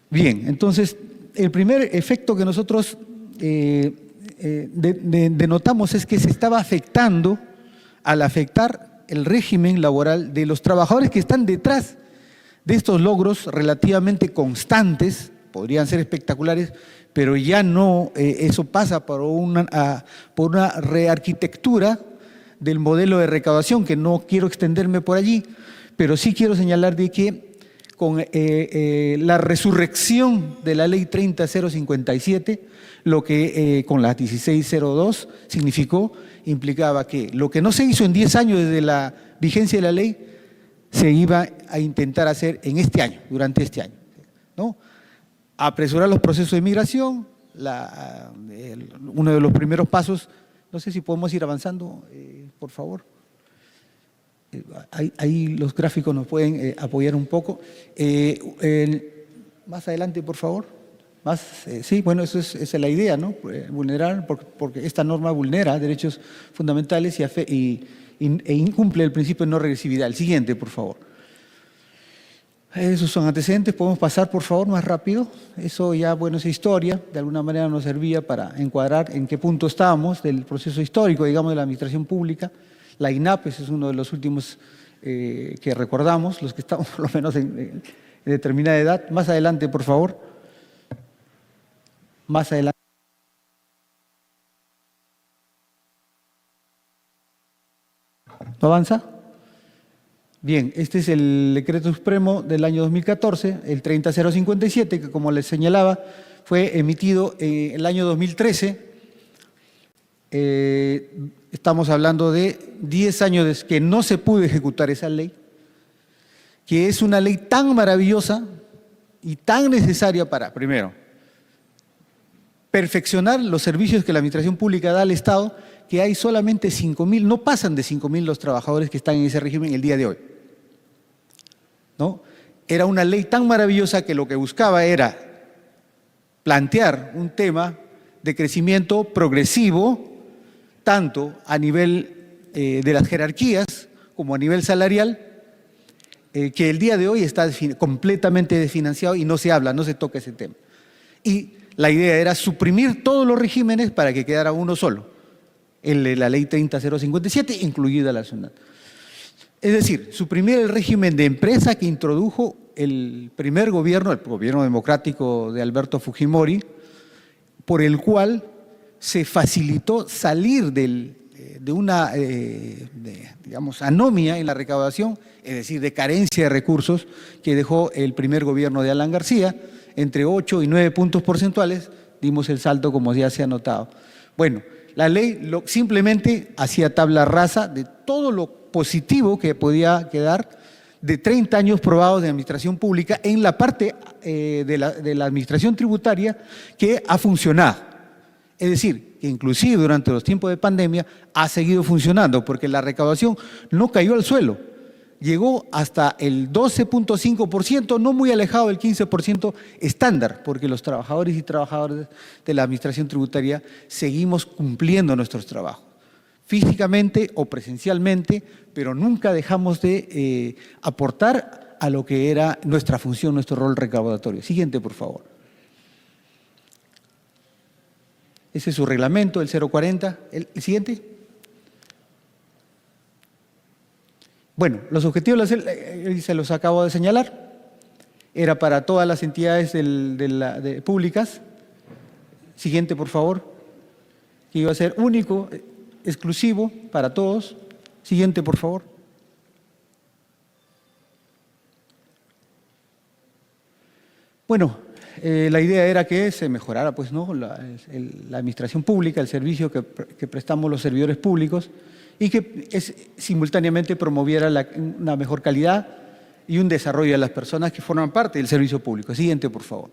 Bien, entonces, el primer efecto que nosotros denotamos es que se estaba afectando, al afectar el régimen laboral de los trabajadores que están detrás de estos logros relativamente constantes, podrían ser espectaculares, pero ya no, eso pasa por una rearquitectura del modelo de recaudación, que no quiero extenderme por allí, pero sí quiero señalar de que con la resurrección de la ley 30057, lo que con la 1602 implicaba que lo que no se hizo en 10 años desde la vigencia de la ley, se iba a intentar hacer en este año, durante este año, ¿no? Apresurar los procesos de migración, uno de los primeros pasos, no sé si podemos ir avanzando, por favor. Ahí los gráficos nos pueden apoyar un poco. Más adelante, por favor. Sí, bueno, esa es la idea, ¿no? Vulnerar, porque esta norma vulnera derechos fundamentales e incumple el principio de no regresividad. El siguiente, por favor. Esos son antecedentes. Podemos pasar, por favor, más rápido. Eso ya, bueno, es historia. De alguna manera nos servía para encuadrar en qué punto estábamos del proceso histórico, digamos, de la administración pública. La INAP, ese es uno de los últimos que recordamos, los que estamos por lo menos en determinada edad. Más adelante, por favor. Más adelante. ¿No avanza? Bien, este es el decreto supremo del año 2014, el 30057, que como les señalaba, fue emitido en el año 2013. Estamos hablando de 10 años desde que no se pudo ejecutar esa ley, que es una ley tan maravillosa y tan necesaria para, primero, perfeccionar los servicios que la administración pública da al Estado, que hay solamente 5.000, no pasan de 5.000 los trabajadores que están en ese régimen el día de hoy, ¿no? Era una ley tan maravillosa que lo que buscaba era plantear un tema de crecimiento progresivo, tanto a nivel de las jerarquías como a nivel salarial, que el día de hoy está completamente desfinanciado y no se habla, no se toca ese tema. Y la idea era suprimir todos los regímenes para que quedara uno solo, el de la ley 30057, incluida la SUNAT. Es decir, suprimir el régimen de empresa que introdujo el primer gobierno, el gobierno democrático de Alberto Fujimori, por el cual se facilitó salir de una, digamos, anomia en la recaudación, es decir, de carencia de recursos que dejó el primer gobierno de Alan García. Entre 8 y 9 puntos porcentuales dimos el salto, como ya se ha notado. Bueno, la ley simplemente hacía tabla rasa de todo lo positivo que podía quedar de 30 años probados de administración pública en la parte de la administración tributaria que ha funcionado. Es decir, que inclusive durante los tiempos de pandemia ha seguido funcionando porque la recaudación no cayó al suelo, llegó hasta el 12.5%, no muy alejado del 15% estándar, porque los trabajadores y trabajadoras de la administración tributaria seguimos cumpliendo nuestros trabajos, físicamente o presencialmente, pero nunca dejamos de aportar a lo que era nuestra función, nuestro rol recaudatorio. Siguiente, por favor. Ese es su reglamento, el 040. ¿El siguiente? Bueno, los objetivos se los acabo de señalar. Era para todas las entidades públicas. Siguiente, por favor. Que iba a ser único, exclusivo para todos. Siguiente, por favor. Bueno, la idea era que se mejorara, pues, ¿no?, la administración pública, el servicio que prestamos los servidores públicos y que simultáneamente promoviera una mejor calidad y un desarrollo de las personas que forman parte del servicio público. Siguiente, por favor.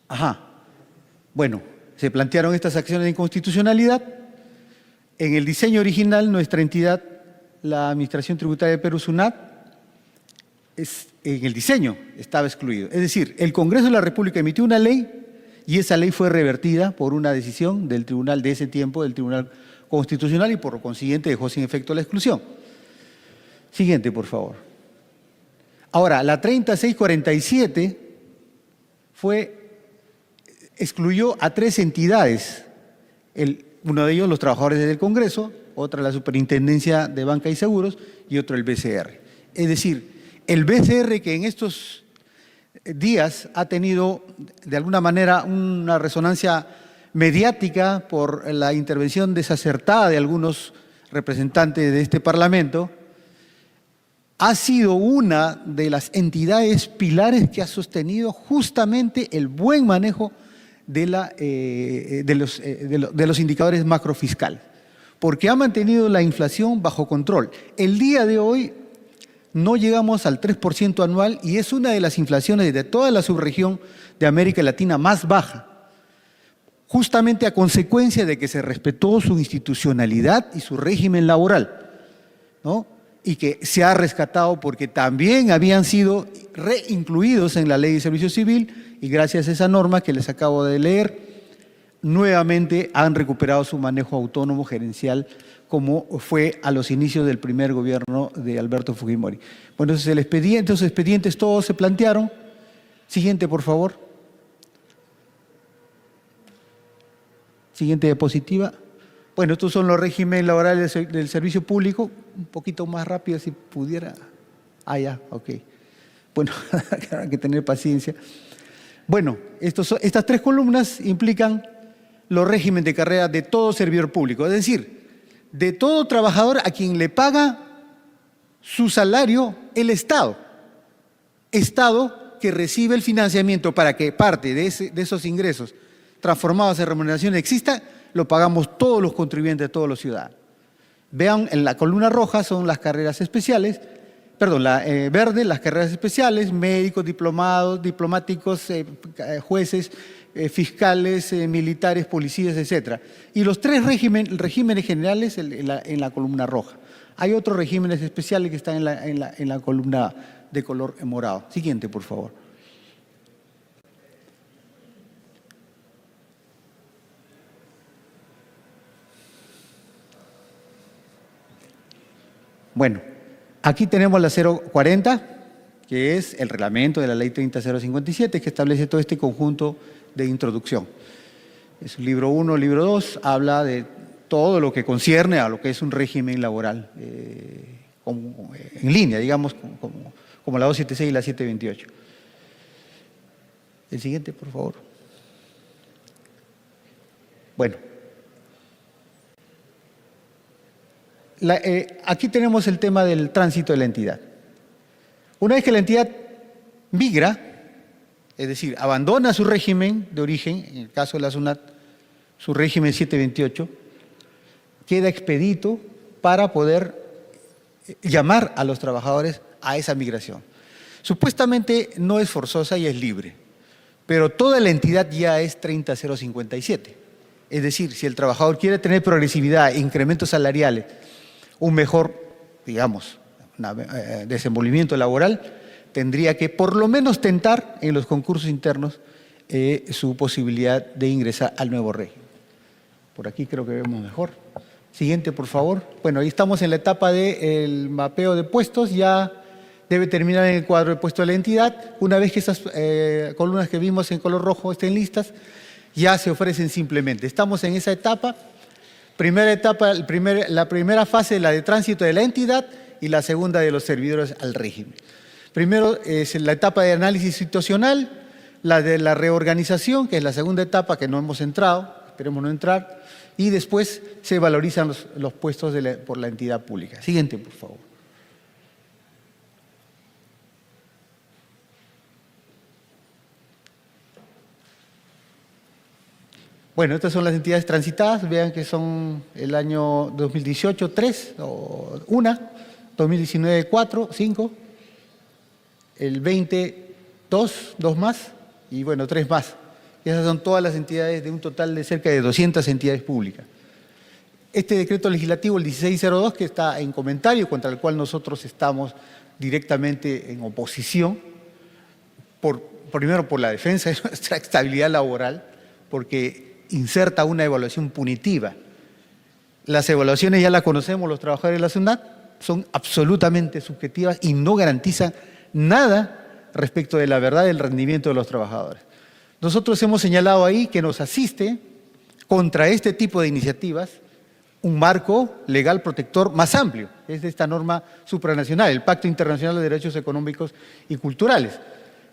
Ajá. Bueno, se plantearon estas acciones de inconstitucionalidad. En el diseño original, nuestra entidad, la Administración Tributaria de Perú, SUNAT, en el diseño estaba excluido. Es decir, el Congreso de la República emitió una ley y esa ley fue revertida por una decisión del tribunal de ese tiempo, del Tribunal Constitucional, y por lo consiguiente dejó sin efecto la exclusión. Siguiente, por favor. Ahora, la 3647 excluyó a 3 entidades. Uno de ellos los trabajadores del Congreso, otra la Superintendencia de Banca y Seguros y otro el BCR. Es decir, el BCR, que en estos días ha tenido de alguna manera una resonancia mediática por la intervención desacertada de algunos representantes de este Parlamento, ha sido una de las entidades pilares que ha sostenido justamente el buen manejo de los indicadores macrofiscales, porque ha mantenido la inflación bajo control. El día de hoy no llegamos al 3% anual y es una de las inflaciones de toda la subregión de América Latina más baja, justamente a consecuencia de que se respetó su institucionalidad y su régimen laboral, ¿no? Y que se ha rescatado porque también habían sido reincluidos en la Ley de Servicio Civil y gracias a esa norma que les acabo de leer, nuevamente han recuperado su manejo autónomo gerencial como fue a los inicios del primer gobierno de Alberto Fujimori. Bueno, entonces los expedientes todos se plantearon. Siguiente, por favor. Siguiente diapositiva. Bueno, estos son los regímenes laborales del servicio público. Un poquito más rápido si pudiera. Ah, ya, ok. Bueno, hay que tener paciencia. Bueno, estas tres columnas implican los regímenes de carrera de todo servidor público, es decir, de todo trabajador a quien le paga su salario el Estado. Estado que recibe el financiamiento para que parte de esos ingresos transformados en remuneración exista, lo pagamos todos los contribuyentes, todos los ciudadanos. Vean, en la columna roja son las carreras especiales, perdón, la verde, las carreras especiales, médicos, diplomados, diplomáticos, jueces, fiscales, militares, policías, etc. Y los tres regímenes generales en la columna roja. Hay otros regímenes especiales que están en la columna de color morado. Siguiente, por favor. Bueno, aquí tenemos la 040, que es el reglamento de la Ley 30057, que establece todo este conjunto de introducción. Es el libro 1, libro 2, habla de todo lo que concierne a lo que es un régimen laboral en línea, digamos, como la 276 y la 728. El siguiente, por favor. Bueno. Aquí tenemos el tema del tránsito de la entidad. Una vez que la entidad migra, es decir, abandona su régimen de origen, en el caso de la SUNAT, su régimen 728, queda expedito para poder llamar a los trabajadores a esa migración. Supuestamente no es forzosa y es libre, pero toda la entidad ya es 30057. Es decir, si el trabajador quiere tener progresividad, incrementos salariales, un mejor, digamos, desenvolvimiento laboral, tendría que por lo menos tentar en los concursos internos su posibilidad de ingresar al nuevo régimen. Por aquí creo que vemos mejor. Siguiente, por favor. Bueno, ahí estamos en la etapa del mapeo de puestos, ya debe terminar en el cuadro de puesto de la entidad. Una vez que esas columnas que vimos en color rojo estén listas, ya se ofrecen simplemente. Estamos en esa etapa. Primera etapa, la primera fase, la de tránsito de la entidad y la segunda de los servidores al régimen. Primero es la etapa de análisis situacional, la de la reorganización, que es la segunda etapa que no hemos entrado, esperemos no entrar, y después se valorizan los puestos por la entidad pública. Siguiente, por favor. Bueno, estas son las entidades transitadas, vean que son el año 2018, 3, o 1, 2019, 4, 5, el 20, 2 más, y bueno, 3 más. Y esas son todas las entidades de un total de cerca de 200 entidades públicas. Este decreto legislativo, el 1602, que está en comentario, contra el cual nosotros estamos directamente en oposición, primero por la defensa de nuestra estabilidad laboral, porque inserta una evaluación punitiva. Las evaluaciones ya las conocemos los trabajadores de la SUNAT, son absolutamente subjetivas y no garantizan nada respecto de la verdad del rendimiento de los trabajadores. Nosotros hemos señalado ahí que nos asiste contra este tipo de iniciativas un marco legal protector más amplio, es de esta norma supranacional, el Pacto Internacional de Derechos Económicos y Culturales,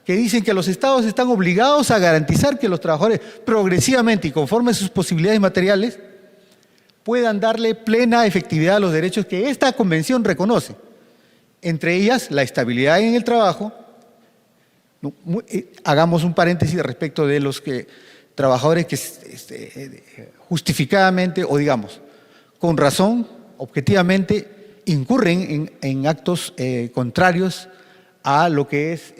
que dicen que los estados están obligados a garantizar que los trabajadores progresivamente y conforme a sus posibilidades materiales puedan darle plena efectividad a los derechos que esta convención reconoce, entre ellas la estabilidad en el trabajo. Hagamos un paréntesis respecto de los trabajadores que justificadamente o digamos con razón, objetivamente, incurren en actos contrarios a lo que es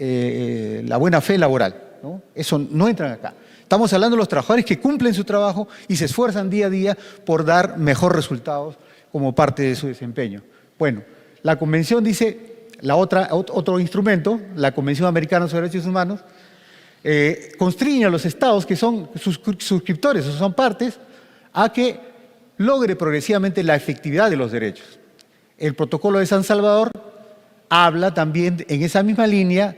la buena fe laboral, ¿no? Eso no entra acá. Estamos hablando de los trabajadores que cumplen su trabajo y se esfuerzan día a día por dar mejores resultados como parte de su desempeño. Bueno, la Convención dice, otro instrumento, la Convención Americana sobre Derechos Humanos, constriñe a los estados que son suscriptores o son partes a que logre progresivamente la efectividad de los derechos. El Protocolo de San Salvador habla también en esa misma línea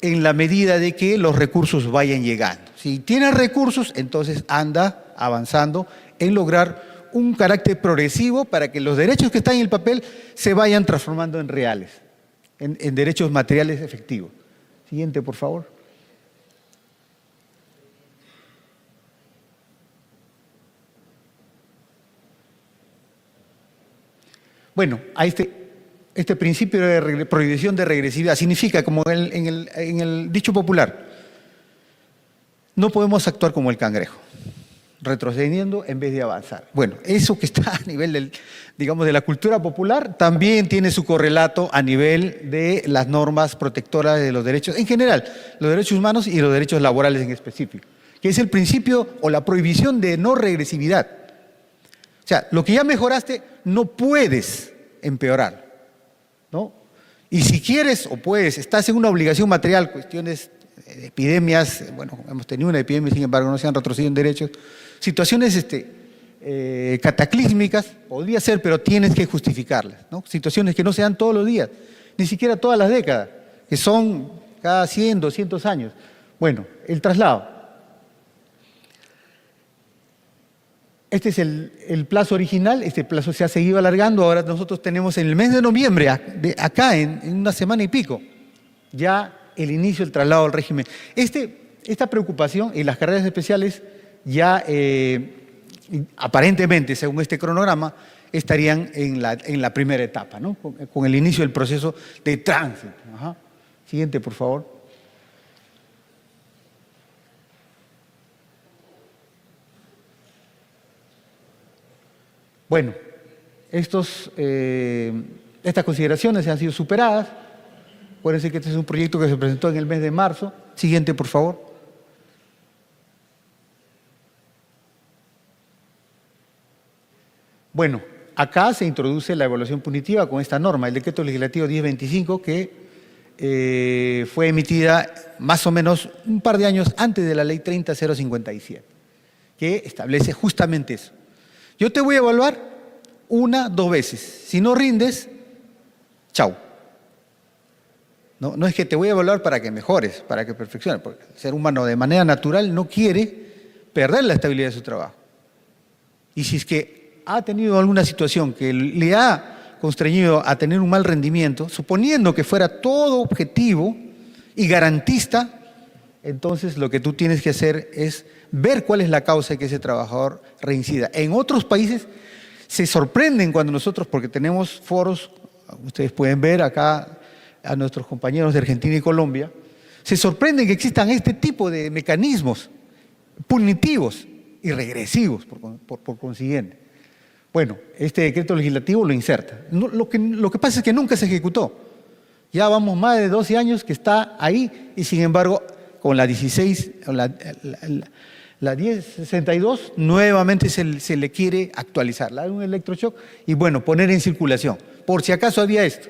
en la medida de que los recursos vayan llegando. Si tienes recursos, entonces anda avanzando en lograr un carácter progresivo para que los derechos que están en el papel se vayan transformando en reales, en derechos materiales efectivos. Siguiente, por favor. Bueno, a este principio de prohibición de regresividad significa, como en el dicho popular, no podemos actuar como el cangrejo, retrocediendo en vez de avanzar. Bueno, eso que está a nivel de la cultura popular también tiene su correlato a nivel de las normas protectoras de los derechos, en general, los derechos humanos y los derechos laborales en específico, que es el principio o la prohibición de no regresividad. O sea, lo que ya mejoraste no puedes empeorar, ¿no? Y si quieres o puedes, estás en una obligación material, cuestiones de epidemias, bueno, hemos tenido una epidemia, sin embargo no se han retrocedido en derechos, situaciones cataclísmicas, podría ser, pero tienes que justificarlas, ¿no? Situaciones que no se dan todos los días, ni siquiera todas las décadas, que son cada 100, 200 años. Bueno, el traslado. Este es el plazo original, este plazo se ha seguido alargando, ahora nosotros tenemos en el mes de noviembre, acá en una semana y pico, ya el inicio del traslado al régimen. Esta preocupación en las carreras especiales ya aparentemente, según este cronograma, estarían en la primera etapa, ¿no? Con el inicio del proceso de tránsito. Ajá. Siguiente, por favor. Bueno, estas consideraciones han sido superadas. Acuérdense que este es un proyecto que se presentó en el mes de marzo. Siguiente, por favor. Bueno, acá se introduce la evaluación punitiva con esta norma, el decreto legislativo 1025, que fue emitida más o menos un par de años antes de la ley 30057, que establece justamente eso. Yo te voy a evaluar 1, 2 veces. Si no rindes, chau. No es que te voy a evaluar para que mejores, para que perfecciones, porque el ser humano de manera natural no quiere perder la estabilidad de su trabajo. Y si es que ha tenido alguna situación que le ha constreñido a tener un mal rendimiento, suponiendo que fuera todo objetivo y garantista, entonces lo que tú tienes que hacer es ver cuál es la causa de que ese trabajador reincida. En otros países se sorprenden cuando nosotros, porque tenemos foros, ustedes pueden ver acá a nuestros compañeros de Argentina y Colombia, se sorprenden que existan este tipo de mecanismos punitivos y regresivos, por consiguiente. Bueno, este decreto legislativo lo inserta. Lo que pasa es que nunca se ejecutó. Ya vamos más de 12 años que está ahí y sin embargo con la 1062 nuevamente se le quiere actualizar, le da un electroshock y bueno, poner en circulación, por si acaso había esto,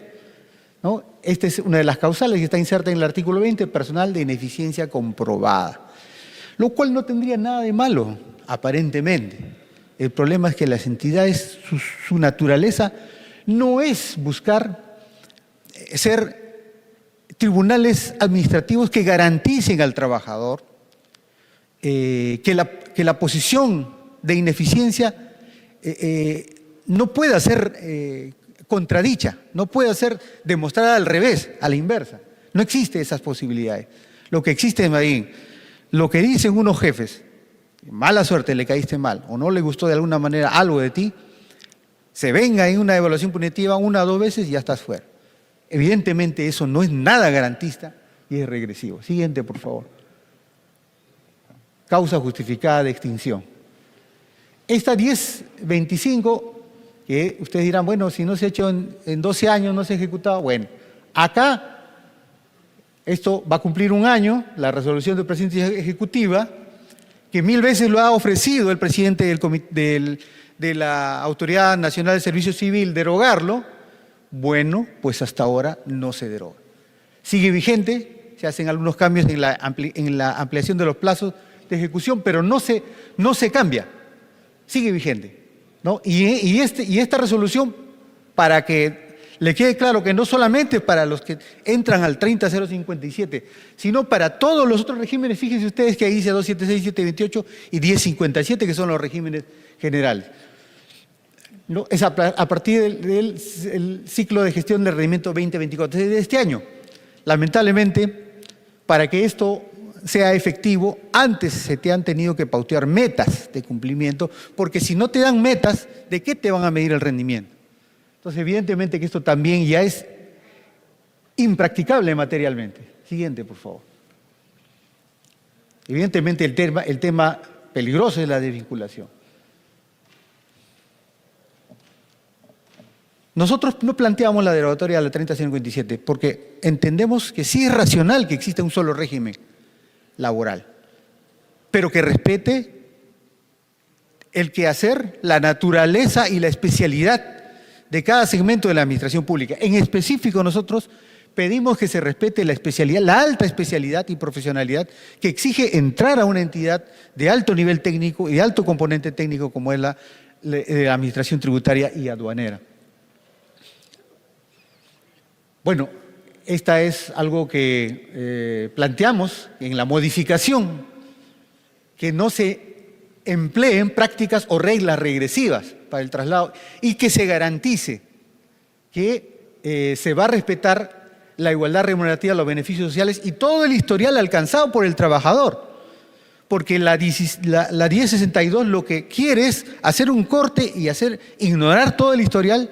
¿no? Esta es una de las causales que está inserta en el artículo 20, personal de ineficiencia comprobada, lo cual no tendría nada de malo, aparentemente. El problema es que las entidades, su naturaleza no es buscar ser tribunales administrativos que garanticen al trabajador que la posición de ineficiencia no pueda ser contradicha, no pueda ser demostrada al revés, a la inversa. No existen esas posibilidades. lo que existe en Medellín, lo que dicen unos jefes, mala suerte, le caíste mal o no le gustó de alguna manera algo de ti, se venga en una evaluación punitiva 1 o 2 veces y ya estás fuera. Evidentemente eso no es nada garantista y es regresivo. Siguiente, por favor. Causa justificada de extinción. Esta 1025, que ustedes dirán, bueno, si no se ha hecho en 12 años, no se ha ejecutado, bueno, acá esto va a cumplir 1 año, la resolución del presidente ejecutiva, que 1000 veces lo ha ofrecido el presidente de la Autoridad Nacional de Servicio Civil derogarlo. Bueno, pues hasta ahora no se deroga. Sigue vigente, se hacen algunos cambios en la ampliación de los plazos de ejecución, pero no se cambia, sigue vigente, ¿no? Y esta resolución, para que le quede claro que no solamente para los que entran al 30057, sino para todos los otros regímenes, fíjense ustedes que ahí dice 276, 728 y 1057, que son los regímenes generales. ¿No? Es a partir del ciclo de gestión del rendimiento 2024, de este año. Lamentablemente, para que esto sea efectivo, antes se te han tenido que pautear metas de cumplimiento, porque si no te dan metas, ¿de qué te van a medir el rendimiento? Entonces, evidentemente que esto también ya es impracticable materialmente. Siguiente, por favor. Evidentemente el tema peligroso es la desvinculación. Nosotros no planteamos la derogatoria de la 3057 porque entendemos que sí es racional que exista un solo régimen laboral, pero que respete el quehacer, la naturaleza y la especialidad de cada segmento de la administración pública. En específico, nosotros pedimos que se respete la especialidad, la alta especialidad y profesionalidad que exige entrar a una entidad de alto nivel técnico y de alto componente técnico como es la administración tributaria y aduanera. Bueno, esta es algo que planteamos en la modificación, que no se empleen prácticas o reglas regresivas para el traslado y que se garantice que se va a respetar la igualdad remunerativa, los beneficios sociales y todo el historial alcanzado por el trabajador. Porque la 1062 lo que quiere es hacer un corte y ignorar todo el historial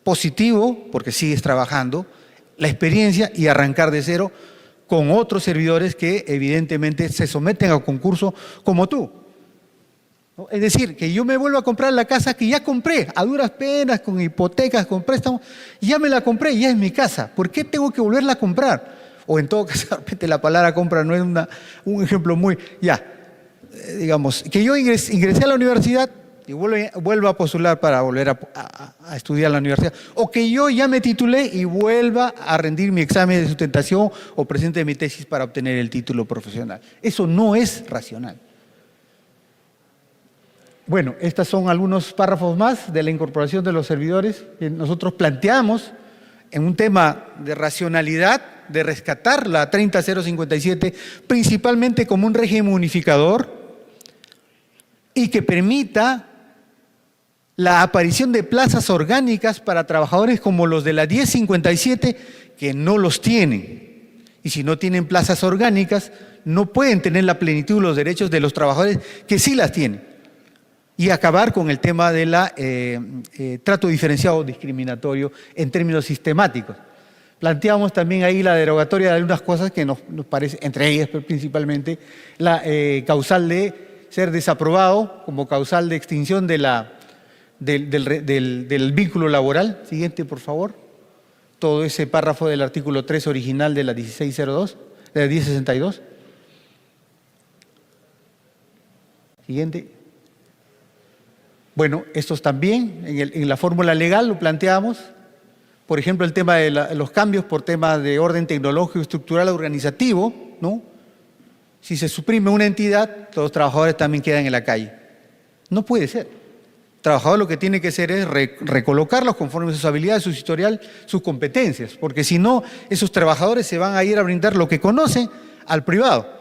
positivo, porque sigues trabajando, la experiencia y arrancar de cero con otros servidores que evidentemente se someten a concurso como tú. ¿No? Es decir, que yo me vuelvo a comprar la casa que ya compré, a duras penas, con hipotecas, con préstamos, ya me la compré, ya es mi casa. ¿Por qué tengo que volverla a comprar? O en todo caso, de repente la palabra compra no es un ejemplo muy... digamos, que yo ingresé a la universidad y vuelvo a postular para volver a estudiar en la universidad, o que yo ya me titulé y vuelva a rendir mi examen de sustentación o presente mi tesis para obtener el título profesional. Eso no es racional. Bueno, estos son algunos párrafos más de la incorporación de los servidores que nosotros planteamos en un tema de racionalidad, de rescatar la 30057, principalmente como un régimen unificador y que permita la aparición de plazas orgánicas para trabajadores como los de la 1057 que no los tienen. Y si no tienen plazas orgánicas, no pueden tener la plenitud de los derechos de los trabajadores que sí las tienen. Y acabar con el tema de la trato diferenciado discriminatorio en términos sistemáticos. Planteamos también ahí la derogatoria de algunas cosas que nos parece, entre ellas principalmente, la causal de ser desaprobado como causal de extinción de del vínculo laboral. Siguiente, por favor. Todo ese párrafo del artículo 3 original de la 1602, de la 1062. Siguiente. Bueno, estos también, en la fórmula legal lo planteamos. Por ejemplo, el tema de los cambios por temas de orden tecnológico, estructural, organizativo, ¿no? Si se suprime una entidad, los trabajadores también quedan en la calle. No puede ser. El trabajador lo que tiene que hacer es recolocarlos conforme a sus habilidades, su historial, sus competencias, porque si no, esos trabajadores se van a ir a brindar lo que conocen al privado.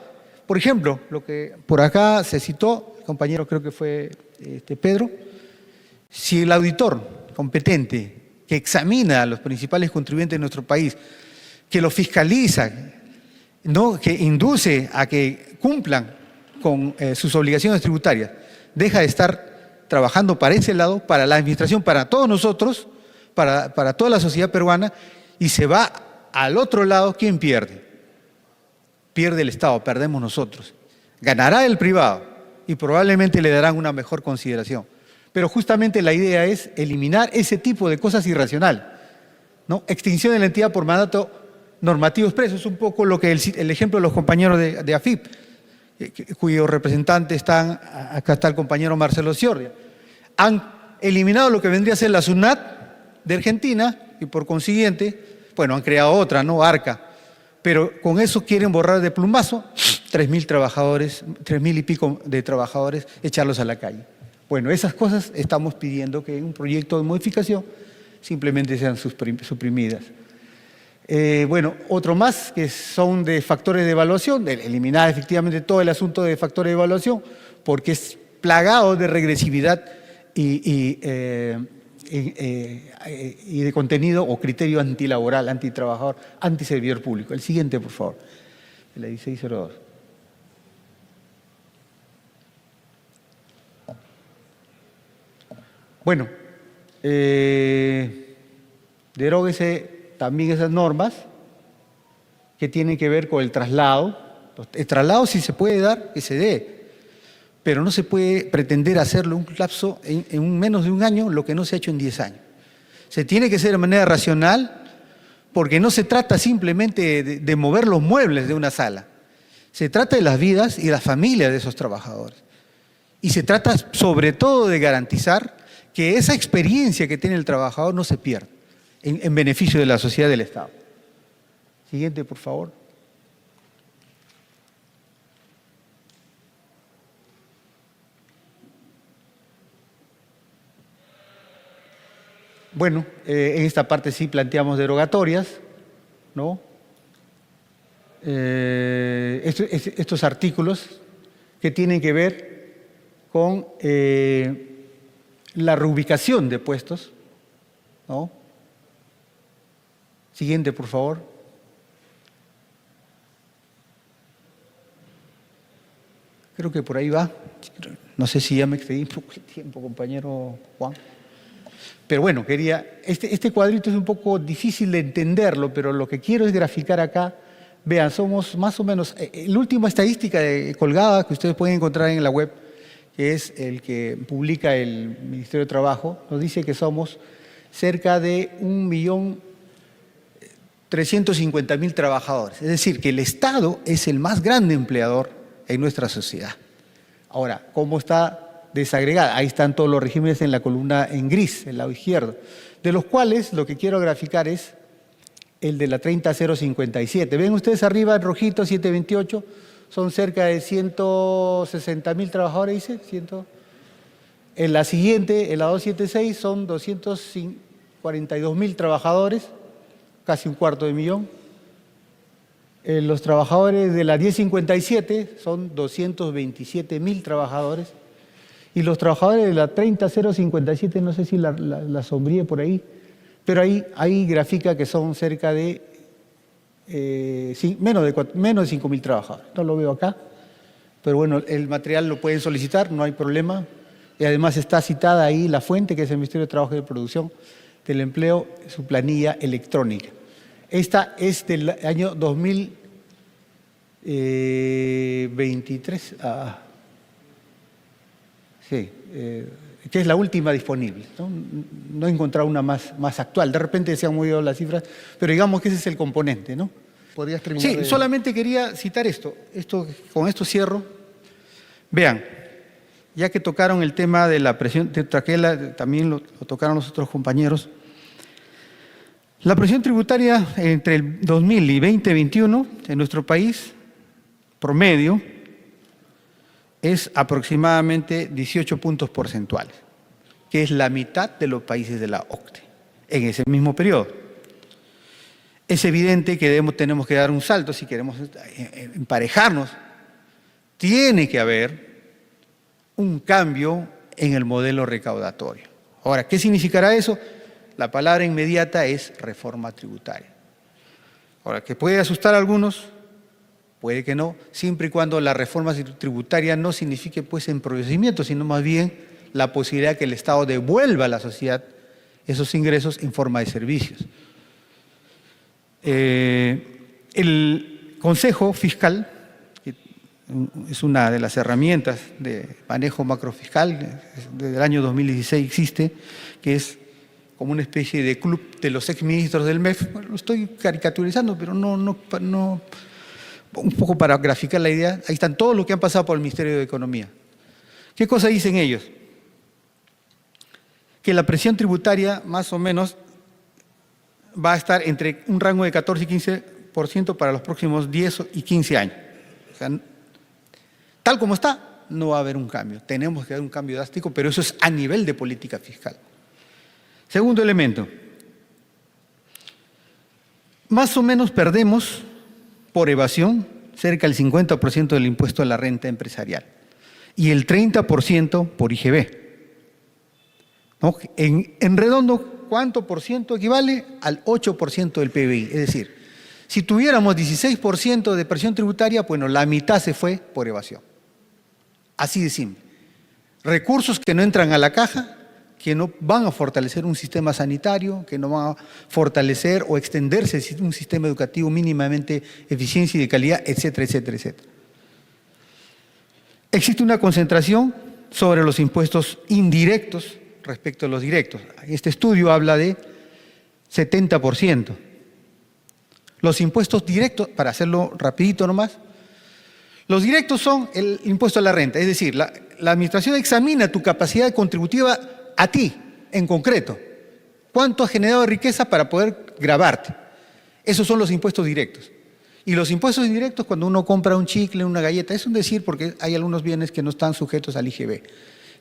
Por ejemplo, lo que por acá se citó, compañero, creo que fue Pedro, si el auditor competente que examina a los principales contribuyentes de nuestro país, que lo fiscaliza, ¿no?, que induce a que cumplan con sus obligaciones tributarias, deja de estar trabajando para ese lado, para la administración, para todos nosotros, para toda la sociedad peruana, y se va al otro lado. ¿Quién pierde? Pierde el Estado, perdemos nosotros. Ganará el privado y probablemente le darán una mejor consideración. Pero justamente la idea es eliminar ese tipo de cosas irracionales, ¿no? Extinción de la entidad por mandato normativo expreso, es un poco lo que el ejemplo de los compañeros de AFIP, cuyos representantes están, acá está el compañero Marcelo Ciordia. Han eliminado lo que vendría a ser la SUNAT de Argentina y por consiguiente, bueno, han creado otra, ¿no?, ARCA, pero con eso quieren borrar de plumazo 3.000 trabajadores, 3.000 y pico de trabajadores, echarlos a la calle. Bueno, esas cosas estamos pidiendo que en un proyecto de modificación simplemente sean suprimidas. Bueno, otro más que son de factores de evaluación, de eliminar efectivamente todo el asunto de factores de evaluación, porque es plagado de regresividad y de contenido o criterio antilaboral, antitrabajador, antiservidor público. El siguiente, por favor, la 1602. Bueno, deróguese también esas normas que tienen que ver con el traslado. El traslado, si se puede dar, que se dé, pero no se puede pretender hacerlo en un lapso, en menos de un año, lo que no se ha hecho en 10 años. Se tiene que hacer de manera racional, porque no se trata simplemente de mover los muebles de una sala. Se trata de las vidas y las familias de esos trabajadores. Y se trata sobre todo de garantizar que esa experiencia que tiene el trabajador no se pierda en beneficio de la sociedad y del Estado. Siguiente, por favor. Bueno, en esta parte sí planteamos derogatorias, ¿no? Estos artículos que tienen que ver con la reubicación de puestos, ¿no? Siguiente, por favor. Creo que por ahí va. No sé si ya me excedí un poco el tiempo, compañero Juan. Pero bueno, este cuadrito es un poco difícil de entenderlo, pero lo que quiero es graficar acá. Vean, somos más o menos, la última estadística colgada que ustedes pueden encontrar en la web, que es el que publica el Ministerio de Trabajo, nos dice que somos cerca de 1.350.000 trabajadores. Es decir, que el Estado es el más grande empleador en nuestra sociedad. Ahora, ¿cómo está desagregada? Ahí están todos los regímenes en la columna en gris, el lado izquierdo, de los cuales lo que quiero graficar es el de la 30057. Ven ustedes arriba, en rojito, 728, son cerca de 160.000 trabajadores, dice. En la siguiente, en la 276, son 242.000 trabajadores, casi 250.000. Los trabajadores de la 1057 son 227.000 trabajadores. Y los trabajadores de la 30057, no sé si la sombríe por ahí, pero ahí grafica que son cerca de menos de 5.000 trabajadores. No lo veo acá, pero bueno, el material lo pueden solicitar, no hay problema. Y además está citada ahí la fuente, que es el Ministerio de Trabajo y de Producción del Empleo, su planilla electrónica. Esta es del año 2023. Que es la última disponible. No he encontrado una más actual. De repente se han movido las cifras, pero digamos que ese es el componente, ¿no? ¿Podrías terminar? Sí, solamente quería citar esto. Con esto cierro. Vean, ya que tocaron el tema de la presión, también lo tocaron los otros compañeros. La presión tributaria entre el 2000 y 2021 en nuestro país, promedio, es aproximadamente 18 puntos porcentuales, que es la mitad de los países de la OCDE en ese mismo periodo. Es evidente que tenemos que dar un salto si queremos emparejarnos. Tiene que haber un cambio en el modelo recaudatorio. Ahora, ¿qué significará eso? La palabra inmediata es reforma tributaria. Ahora, que puede asustar a algunos, puede que no, siempre y cuando la reforma tributaria no signifique pues empobrecimiento, sino más bien la posibilidad que el Estado devuelva a la sociedad esos ingresos en forma de servicios. El Consejo Fiscal, que es una de las herramientas de manejo macrofiscal, desde el año 2016 existe, que es como una especie de club de los exministros del MEF. Bueno, lo estoy caricaturizando, pero no, un poco para graficar la idea. Ahí están todos los que han pasado por el Ministerio de Economía. ¿Qué cosa dicen ellos? Que la presión tributaria más o menos va a estar entre un rango de 14 y 15% para los próximos 10 y 15 años. O sea, tal como está, no va a haber un cambio. Tenemos que dar un cambio drástico, pero eso es a nivel de política fiscal. Segundo elemento. Más o menos perdemos por evasión cerca del 50% del impuesto a la renta empresarial y el 30% por IGB. ¿No? En redondo, ¿cuánto por ciento equivale? Al 8% del PBI. Es decir, si tuviéramos 16% de presión tributaria, bueno, la mitad se fue por evasión. Así de simple. Recursos que no entran a la caja, que no van a fortalecer un sistema sanitario, que no van a fortalecer o extenderse un sistema educativo mínimamente eficiente y de calidad, etcétera, etcétera, etcétera. Existe una concentración sobre los impuestos indirectos respecto a los directos. Este estudio habla de 70%. Los impuestos directos, para hacerlo rapidito nomás, los directos son el impuesto a la renta, es decir, la administración examina tu capacidad contributiva a ti, en concreto. ¿Cuánto has generado de riqueza para poder gravarte? Esos son los impuestos directos. Y los impuestos indirectos, cuando uno compra un chicle, una galleta, es un decir porque hay algunos bienes que no están sujetos al IGB.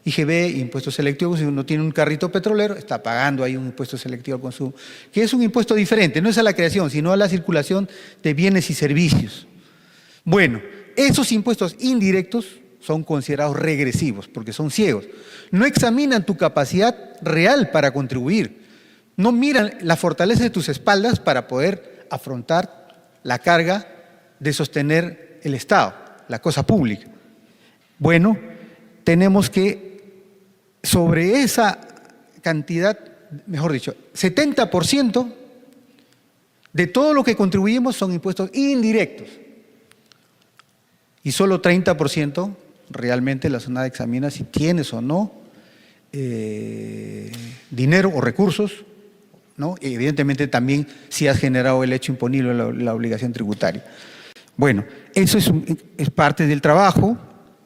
IGB, impuestos selectivos, si uno tiene un carrito petrolero, está pagando ahí un impuesto selectivo al consumo, que es un impuesto diferente, no es a la creación, sino a la circulación de bienes y servicios. Bueno, esos impuestos indirectos son considerados regresivos, porque son ciegos. No examinan tu capacidad real para contribuir, no miran la fortaleza de tus espaldas para poder afrontar la carga de sostener el Estado, la cosa pública. Bueno, tenemos que sobre esa cantidad, mejor dicho, 70% de todo lo que contribuimos son impuestos indirectos y solo 30% realmente la SUNAT examina si tienes o no dinero o recursos, ¿no? Y evidentemente también si has generado el hecho imponible, la obligación tributaria. Bueno, eso es parte del trabajo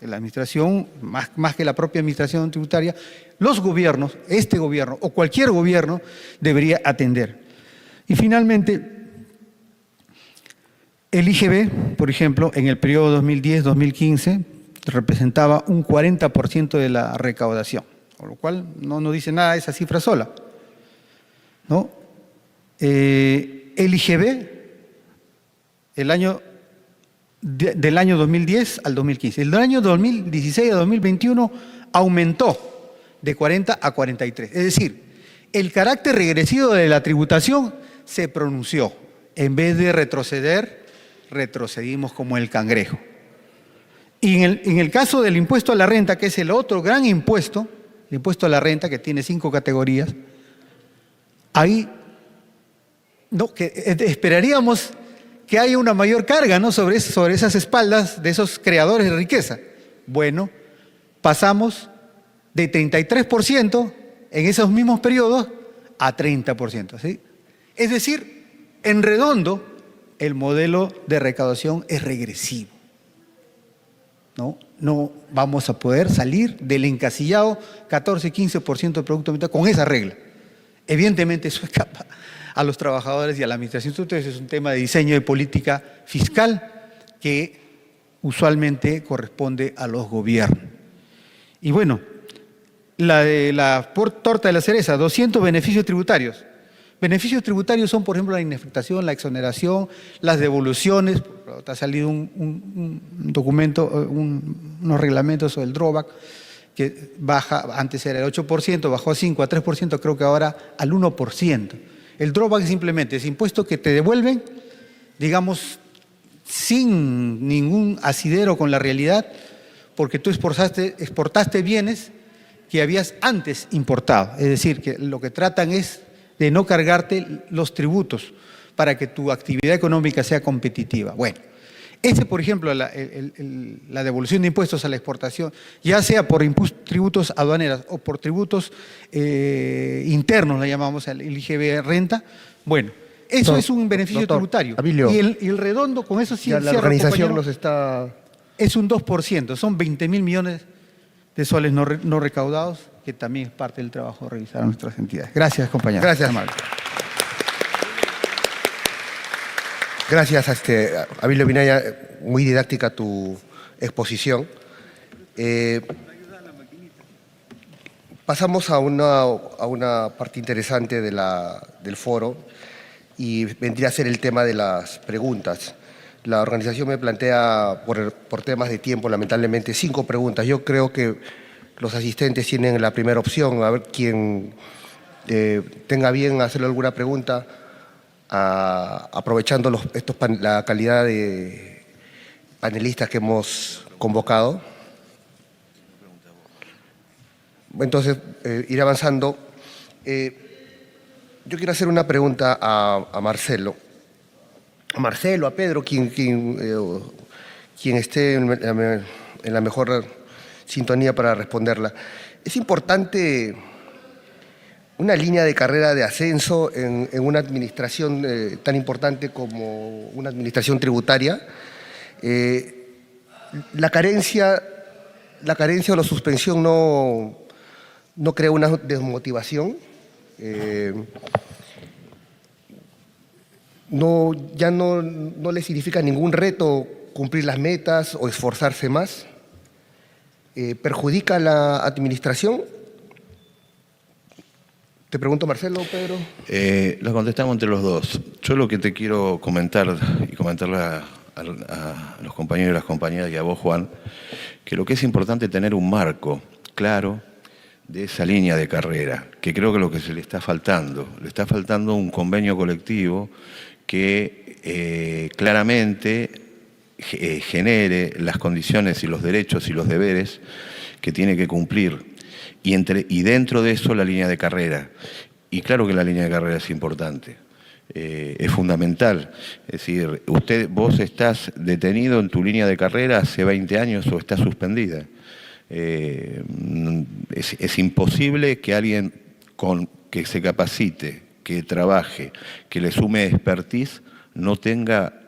de la administración, más que la propia administración tributaria. Los gobiernos, este gobierno o cualquier gobierno debería atender. Y finalmente, el IGB, por ejemplo, en el periodo 2010-2015 representaba un 40% de la recaudación, con lo cual no dice nada esa cifra sola, ¿no? El IGB, del año 2010 al 2015. El año 2016 a 2021 aumentó de 40 a 43. Es decir, el carácter regresivo de la tributación se pronunció. En vez de retroceder, retrocedimos como el cangrejo. Y en el caso del impuesto a la renta, que es el otro gran impuesto, el impuesto a la renta, que tiene 5 categorías, ahí esperaríamos que haya una mayor carga, ¿no?, sobre esas espaldas de esos creadores de riqueza. Bueno, pasamos de 33% en esos mismos periodos a 30%. ¿Sí? Es decir, en redondo, el modelo de recaudación es regresivo. No vamos a poder salir del encasillado 14-15% del Producto Nacional con esa regla. Evidentemente eso escapa a los trabajadores y a la administración. Entonces es un tema de diseño de política fiscal que usualmente corresponde a los gobiernos. Y bueno, la torta de la cereza, 200 beneficios tributarios. Beneficios tributarios son, por ejemplo, la indemnización, la exoneración, las devoluciones. Ha salido un documento, unos reglamentos sobre el drawback, que baja, antes era el 8%, bajó a 5, a 3%, creo que ahora al 1%. El drawback simplemente es impuesto que te devuelven, digamos, sin ningún asidero con la realidad, porque tú exportaste bienes que habías antes importado. Es decir, que lo que tratan es de no cargarte los tributos para que tu actividad económica sea competitiva. Bueno, por ejemplo, la devolución de impuestos a la exportación, ya sea por tributos aduaneros o por tributos internos, le llamamos el IGB renta, bueno, eso es un beneficio tributario. Abilio, y el redondo, con eso sí, ya la organización nos está... Es un 2%, son 20.000 millones de soles no recaudados, que también es parte del trabajo de revisar a nuestras entidades. Gracias, compañero. Gracias. Amable. Gracias, Abilio Minaya, muy didáctica tu exposición. Pasamos a una parte interesante del foro y vendría a ser el tema de las preguntas. La organización me plantea, por temas de tiempo, lamentablemente, 5 preguntas. Yo creo que los asistentes tienen la primera opción, a ver quién tenga bien hacerle alguna pregunta, aprovechando la calidad de panelistas que hemos convocado. Entonces, iré avanzando. Yo quiero hacer una pregunta a Marcelo. A Pedro, quien esté en la mejor sintonía para responderla. Es importante una línea de carrera de ascenso en una administración tan importante como una administración tributaria. La carencia o la suspensión no crea una desmotivación. Ya no le significa ningún reto cumplir las metas o esforzarse más. ¿Perjudica a la administración? Te pregunto, Marcelo, Pedro. Lo contestamos entre los dos. Yo lo que te quiero comentar y comentarle a los compañeros y las compañeras y a vos, Juan, que lo que es importante es tener un marco claro de esa línea de carrera, que creo que es lo que se le está faltando un convenio colectivo que claramente genere las condiciones y los derechos y los deberes que tiene que cumplir y dentro de eso la línea de carrera. Y claro que la línea de carrera es importante, es fundamental. Es decir, vos estás detenido en tu línea de carrera hace 20 años o estás suspendida. Es imposible que alguien que se capacite, que trabaje, que le sume expertise, no tenga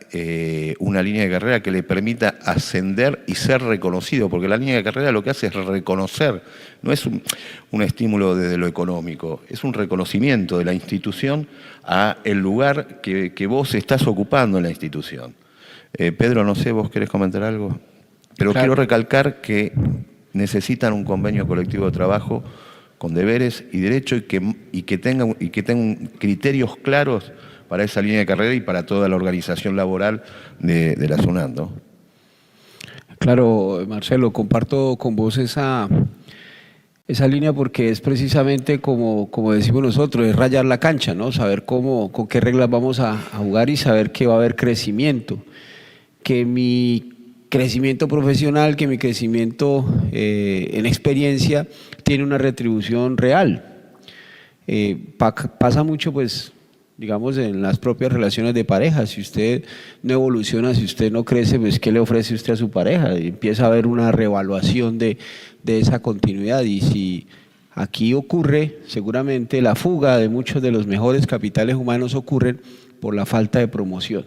una línea de carrera que le permita ascender y ser reconocido, porque la línea de carrera lo que hace es reconocer, no es un estímulo desde lo económico, es un reconocimiento de la institución a el lugar que vos estás ocupando en la institución. Pedro, no sé, ¿vos querés comentar algo? Pero claro, quiero recalcar que necesitan un convenio colectivo de trabajo con deberes y derechos y que tengan criterios claros para esa línea de carrera y para toda la organización laboral de la SUNAT, ¿no? Claro, Marcelo, comparto con vos esa línea porque es precisamente como decimos nosotros, es rayar la cancha, ¿no? Saber con qué reglas vamos a jugar y saber que va a haber crecimiento, que mi crecimiento profesional, que mi crecimiento en experiencia tiene una retribución real. Pasa mucho, pues, digamos, en las propias relaciones de pareja. Si usted no evoluciona, si usted no crece, pues ¿qué le ofrece usted a su pareja? Y empieza a haber una reevaluación de esa continuidad. Y si aquí ocurre, seguramente la fuga de muchos de los mejores capitales humanos ocurren por la falta de promoción.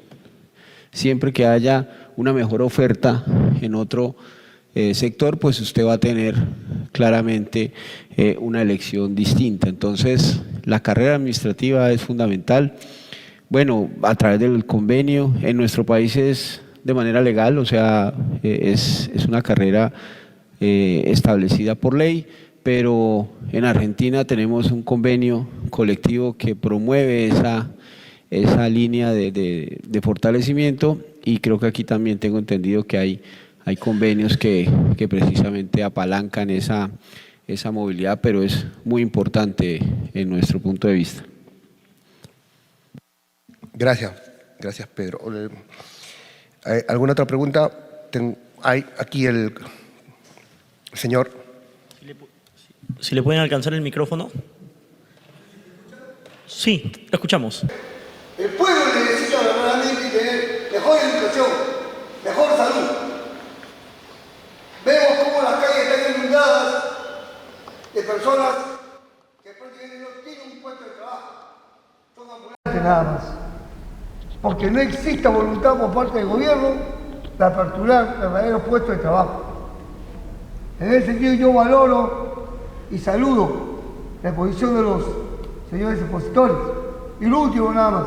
Siempre que haya una mejor oferta en otro sector, pues usted va a tener claramente una elección distinta. Entonces, la carrera administrativa es fundamental. Bueno, a través del convenio, en nuestro país es de manera legal, o sea, es una carrera establecida por ley, pero en Argentina tenemos un convenio colectivo que promueve esa línea de fortalecimiento y creo que aquí también tengo entendido que hay convenios que precisamente apalancan esa movilidad, pero es muy importante en nuestro punto de vista. Gracias Pedro. ¿Alguna otra pregunta? Hay aquí el señor. Si le pueden alcanzar el micrófono. Sí, lo escuchamos. El pueblo necesita verdaderamente tener mejor educación, mejor salud. Vemos cómo las calles están inundadas de personas que prácticamente no tienen un puesto de trabajo. Son ambulantes nada más. Porque no existe voluntad por parte del gobierno de aperturar verdaderos puestos de trabajo. En ese sentido yo valoro y saludo la posición de los señores expositores. Y lo último nada más.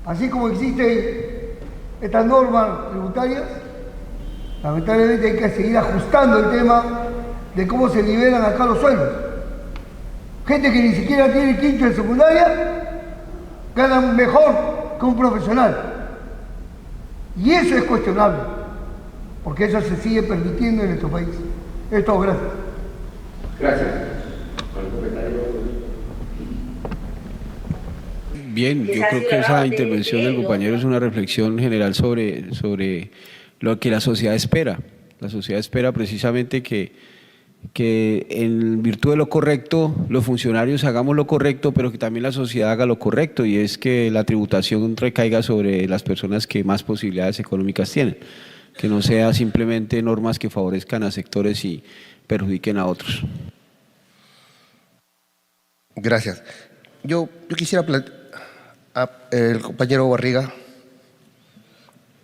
Así como existen estas normas tributarias, lamentablemente hay que seguir ajustando el tema de cómo se liberan acá los sueldos. Gente que ni siquiera tiene quinto de secundaria gana mejor que un profesional. Y eso es cuestionable, porque eso se sigue permitiendo en nuestro país. Es todo, gracias. Gracias. Bien, yo creo que esa intervención del compañero es una reflexión general sobre lo que la sociedad espera. La sociedad espera precisamente que en virtud de lo correcto, los funcionarios hagamos lo correcto, pero que también la sociedad haga lo correcto, y es que la tributación recaiga sobre las personas que más posibilidades económicas tienen, que no sea simplemente normas que favorezcan a sectores y perjudiquen a otros. Gracias. Yo quisiera plantear el compañero Barriga.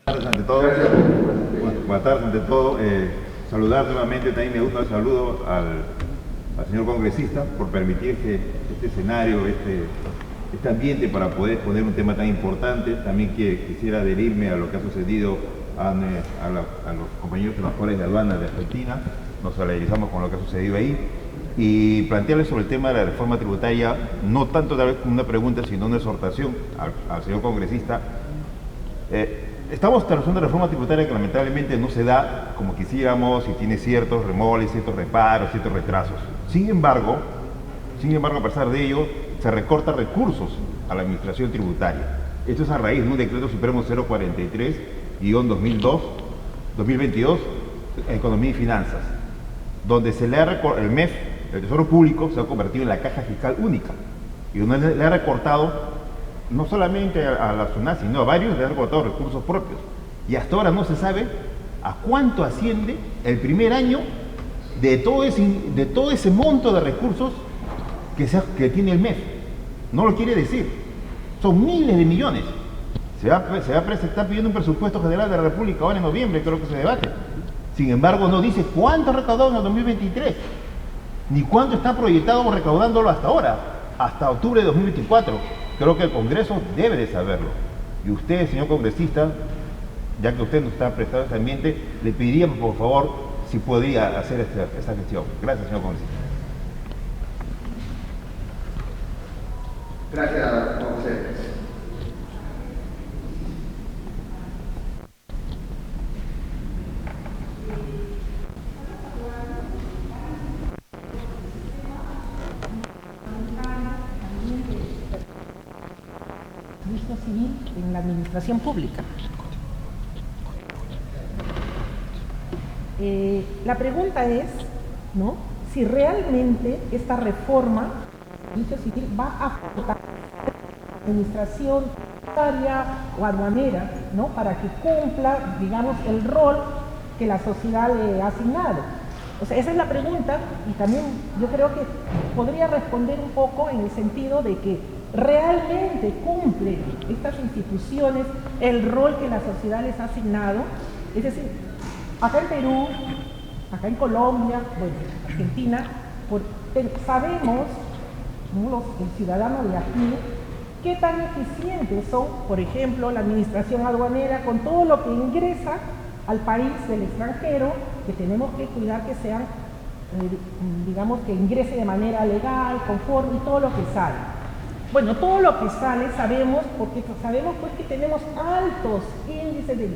Buenas tardes ante todo. Saludar nuevamente, también me gusta el saludo al señor congresista por permitir que este escenario, este ambiente para poder exponer un tema tan importante. También quisiera adherirme a lo que ha sucedido a los compañeros trabajadores de aduana de Argentina. Nos solidarizamos con lo que ha sucedido ahí. Y plantearles sobre el tema de la reforma tributaria, no tanto tal vez como una pregunta, sino una exhortación al señor congresista. Estamos tratando de reforma tributaria que lamentablemente no se da como quisiéramos y tiene ciertos remoles, ciertos reparos, ciertos retrasos. Sin embargo, a pesar de ello, se recorta recursos a la administración tributaria. Esto es a raíz de un decreto supremo 043-2022, Economía y Finanzas, donde se le ha el MEF, el Tesoro Público, se ha convertido en la caja fiscal única, y donde le ha recortado no solamente a la SUNAT, sino a varios, le han recortado recursos propios. Y hasta ahora no se sabe a cuánto asciende el primer año de todo ese monto de recursos que tiene el MEF. No lo quiere decir. Son miles de millones. Se está pidiendo un presupuesto general de la República ahora en noviembre, creo que se debate. Sin embargo, no dice cuánto ha recaudado en el 2023, ni cuánto está proyectado recaudándolo hasta ahora, hasta octubre de 2024. Creo que el Congreso debe de saberlo. Y usted, señor congresista, ya que usted nos está prestando este ambiente, le pediríamos, por favor, si podría hacer esta gestión. Gracias, señor congresista. Gracias, José. Civil en la administración pública. La pregunta es, ¿no?, si realmente esta reforma del servicio civil va a aportar a la administración tributaria o aduanera, ¿no?, para que cumpla, digamos, el rol que la sociedad le ha asignado. O sea, esa es la pregunta, y también yo creo que podría responder un poco en el sentido de que realmente cumplen estas instituciones el rol que la sociedad les ha asignado. Es decir, acá en Perú, acá en Colombia, bueno, Argentina, sabemos, ¿no?, los ciudadanos de aquí, qué tan eficientes son, por ejemplo, la administración aduanera con todo lo que ingresa al país del extranjero, que tenemos que cuidar que sean, digamos, que ingrese de manera legal, conforme, y todo lo que sale. Bueno, todo lo que sale sabemos, porque sabemos pues que tenemos altos índices de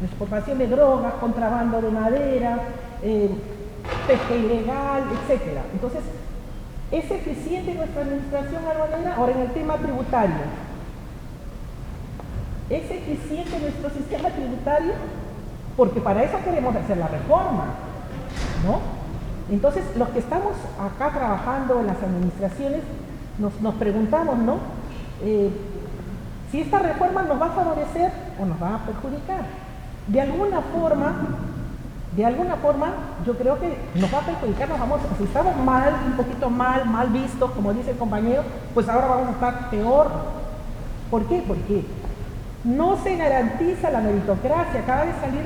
exportación de drogas, contrabando de madera, pesca ilegal, etc. Entonces, ¿es eficiente nuestra administración aduanera? Ahora, en el tema tributario, ¿Es eficiente nuestro sistema tributario? Porque para eso queremos hacer la reforma, ¿no? Entonces, los que estamos acá trabajando en las administraciones, nos preguntamos, ¿no? Si esta reforma nos va a favorecer o nos va a perjudicar. De alguna forma, yo creo que nos va a perjudicar, si estamos mal, un poquito mal vistos, como dice el compañero, pues ahora vamos a estar peor. ¿Por qué? Porque no se garantiza la meritocracia, acaba de salir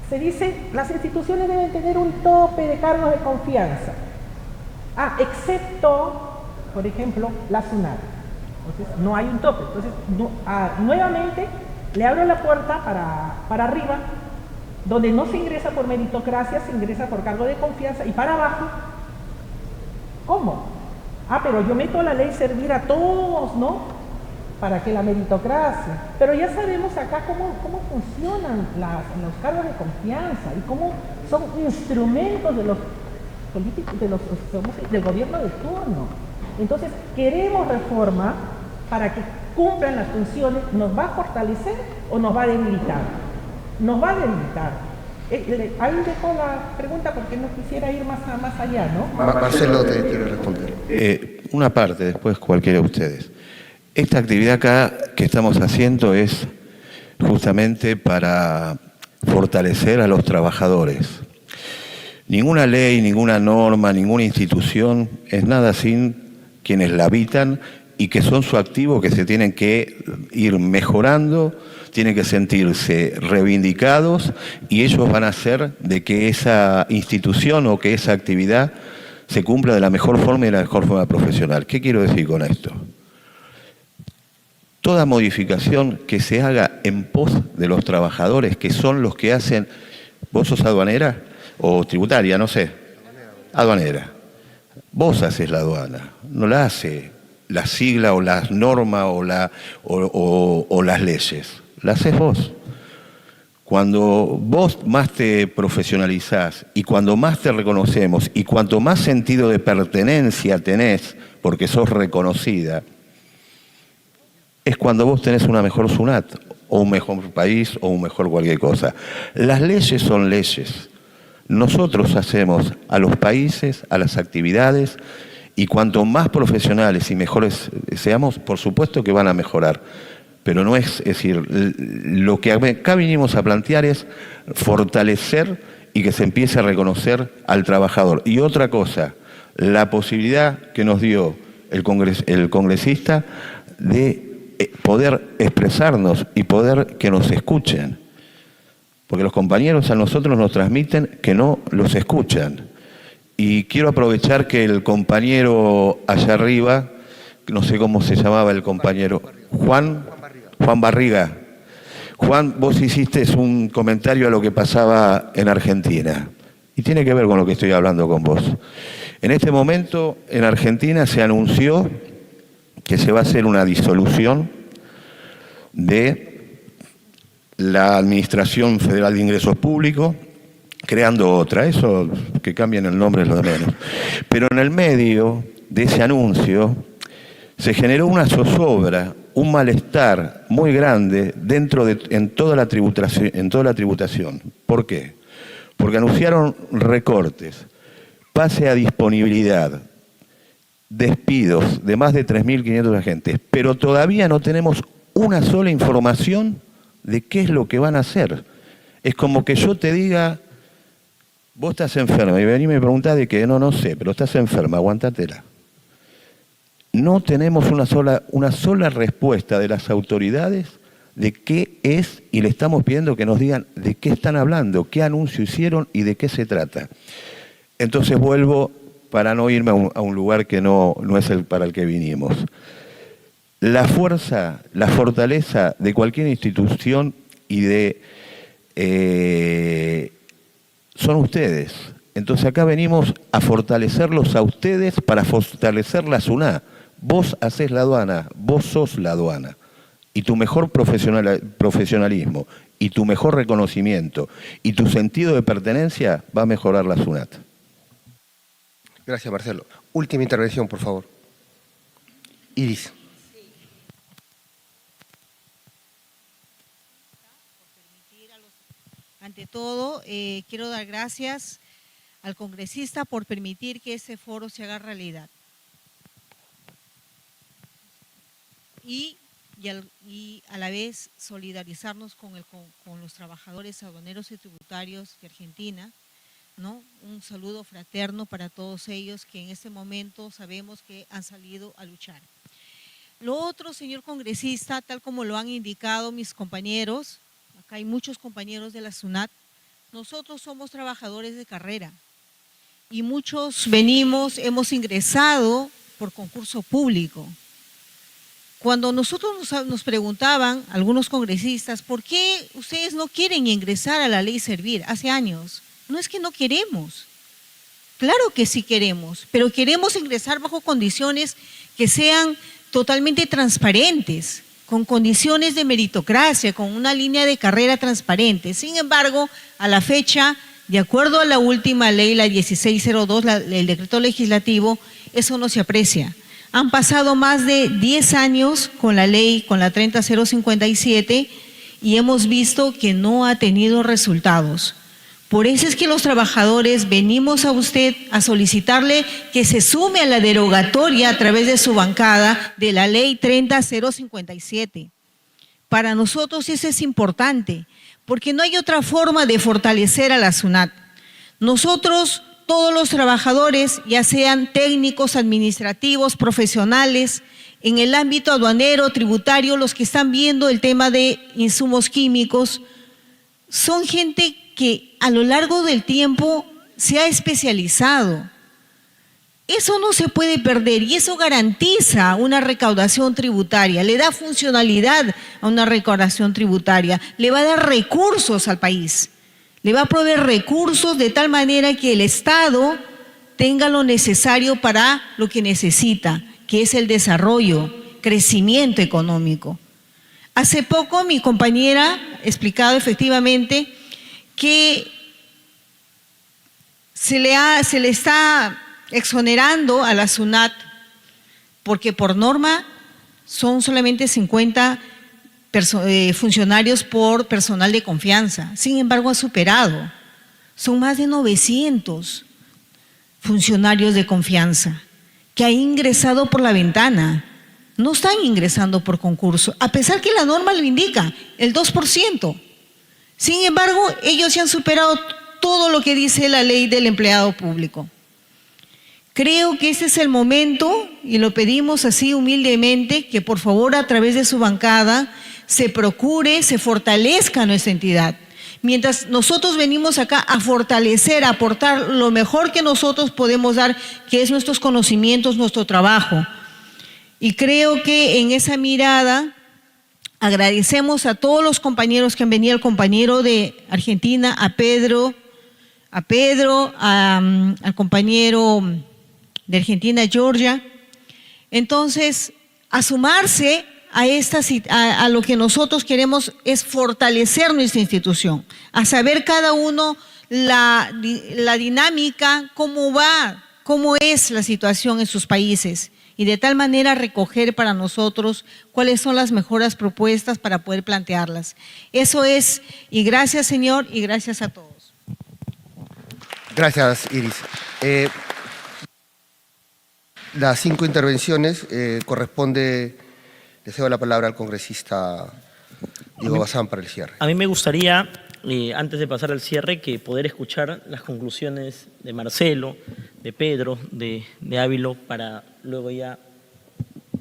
se dice, las instituciones deben tener un tope de cargos de confianza. Excepto, por ejemplo, la SUNAT. Entonces, no hay un tope. Entonces, nuevamente, le abro la puerta para arriba, donde no se ingresa por meritocracia, se ingresa por cargo de confianza, y para abajo, ¿cómo? Pero yo meto la ley servir a todos, ¿no? Para que la meritocracia. Pero ya sabemos acá cómo funcionan los cargos de confianza y cómo son instrumentos de los políticos, del gobierno de turno. Entonces, queremos reforma para que cumplan las funciones. ¿Nos va a fortalecer o nos va a debilitar? Nos va a debilitar. Ahí dejo la pregunta porque no quisiera ir más allá, ¿no? Marcelo te quiere responder. Una parte, después cualquiera de ustedes. Esta actividad acá que estamos haciendo es justamente para fortalecer a los trabajadores. Ninguna ley, ninguna norma, ninguna institución es nada sin quienes la habitan y que son su activo, que se tienen que ir mejorando, tienen que sentirse reivindicados y ellos van a hacer de que esa institución o que esa actividad se cumpla de la mejor forma y de la mejor forma profesional. ¿Qué quiero decir con esto? Toda modificación que se haga en pos de los trabajadores, que son los que hacen... ¿Vos sos aduanera o tributaria? No sé. Aduanera. Vos haces la aduana, no la hace la sigla o las normas o las leyes. La haces vos. Cuando vos más te profesionalizás y cuando más te reconocemos y cuanto más sentido de pertenencia tenés, porque sos reconocida, es cuando vos tenés una mejor SUNAT, o un mejor país, o un mejor cualquier cosa. Las leyes son leyes. Nosotros hacemos a los países, a las actividades, y cuanto más profesionales y mejores seamos, por supuesto que van a mejorar. Pero no es decir, lo que acá vinimos a plantear es fortalecer y que se empiece a reconocer al trabajador. Y otra cosa, la posibilidad que nos dio el congresista de poder expresarnos y poder que nos escuchen. Porque los compañeros a nosotros nos transmiten que no los escuchan. Y quiero aprovechar que el compañero allá arriba, no sé cómo se llamaba el compañero, Juan Barriga. Juan, vos hiciste un comentario a lo que pasaba en Argentina. Y tiene que ver con lo que estoy hablando con vos. En este momento, en Argentina se anunció que se va a hacer una disolución de la Administración Federal de Ingresos Públicos, creando otra. Eso, que cambien el nombre es lo de menos. Pero en el medio de ese anuncio se generó una zozobra, un malestar muy grande en toda la tributación. ¿Por qué? Porque anunciaron recortes, pase a disponibilidad, despidos de más de 3.500 agentes, pero todavía no tenemos una sola información de qué es lo que van a hacer. Es como que yo te diga, vos estás enferma, y venís y me preguntás de que no sé, pero estás enferma, aguantátela. No tenemos una sola respuesta de las autoridades de qué es, y le estamos pidiendo que nos digan de qué están hablando, qué anuncio hicieron y de qué se trata. Entonces vuelvo para no irme a un lugar que no es para el que vinimos. La fuerza, la fortaleza de cualquier institución son ustedes. Entonces acá venimos a fortalecerlos a ustedes para fortalecer la SUNAT. Vos hacés la aduana, vos sos la aduana. Y tu mejor profesionalismo, y tu mejor reconocimiento, y tu sentido de pertenencia va a mejorar la SUNAT. Gracias, Marcelo. Última intervención, por favor. Iris. Ante todo, quiero dar gracias al congresista por permitir que este foro se haga realidad. Y a la vez solidarizarnos con los trabajadores aduaneros y tributarios de Argentina, ¿no? Un saludo fraterno para todos ellos que en este momento sabemos que han salido a luchar. Lo otro, señor congresista, tal como lo han indicado mis compañeros, acá hay muchos compañeros de la SUNAT, nosotros somos trabajadores de carrera y muchos hemos ingresado por concurso público. Cuando nosotros nos preguntaban, algunos congresistas, ¿por qué ustedes no quieren ingresar a la ley Servir? Hace años. No es que no queremos. Claro que sí queremos, pero queremos ingresar bajo condiciones que sean totalmente transparentes, con condiciones de meritocracia, con una línea de carrera transparente. Sin embargo, a la fecha, de acuerdo a la última ley, la 1602, el decreto legislativo, eso no se aprecia. Han pasado más de 10 años con la ley, con la 30057, y hemos visto que no ha tenido resultados. Por eso es que los trabajadores venimos a usted a solicitarle que se sume a la derogatoria a través de su bancada de la ley 30057. Para nosotros eso es importante, porque no hay otra forma de fortalecer a la SUNAT. Nosotros, todos los trabajadores, ya sean técnicos, administrativos, profesionales, en el ámbito aduanero, tributario, los que están viendo el tema de insumos químicos, son gente que a lo largo del tiempo se ha especializado. Eso no se puede perder y eso garantiza una recaudación tributaria, le da funcionalidad a una recaudación tributaria, le va a dar recursos al país. Le va a proveer recursos de tal manera que el Estado tenga lo necesario para lo que necesita, que es el desarrollo, crecimiento económico. Hace poco mi compañera ha explicado efectivamente que se le está exonerando a la SUNAT porque por norma son solamente 50 funcionarios por personal de confianza. Sin embargo, ha superado. Son más de 900 funcionarios de confianza que han ingresado por la ventana. No están ingresando por concurso, a pesar que la norma lo indica, el 2%. Sin embargo, ellos ya han superado todo lo que dice la ley del empleado público. Creo que ese es el momento, y lo pedimos así humildemente, que por favor a través de su bancada se procure, se fortalezca nuestra entidad. Mientras nosotros venimos acá a fortalecer, a aportar lo mejor que nosotros podemos dar, que es nuestros conocimientos, nuestro trabajo. Y creo que en esa mirada agradecemos a todos los compañeros que han venido, al compañero de Argentina, a Pedro, al compañero de Argentina, Georgia. Entonces, a sumarse a lo que nosotros queremos es fortalecer nuestra institución, a saber cada uno la dinámica, cómo va, cómo es la situación en sus países y de tal manera recoger para nosotros cuáles son las mejores propuestas para poder plantearlas. Eso es, y gracias señor, y gracias a todos. Gracias, Iris. Las 5 intervenciones corresponde, le cedo la palabra al congresista Diego Bazán para el cierre. A mí me gustaría, antes de pasar al cierre, que poder escuchar las conclusiones de Marcelo, de Pedro, de Ávilo, para luego ya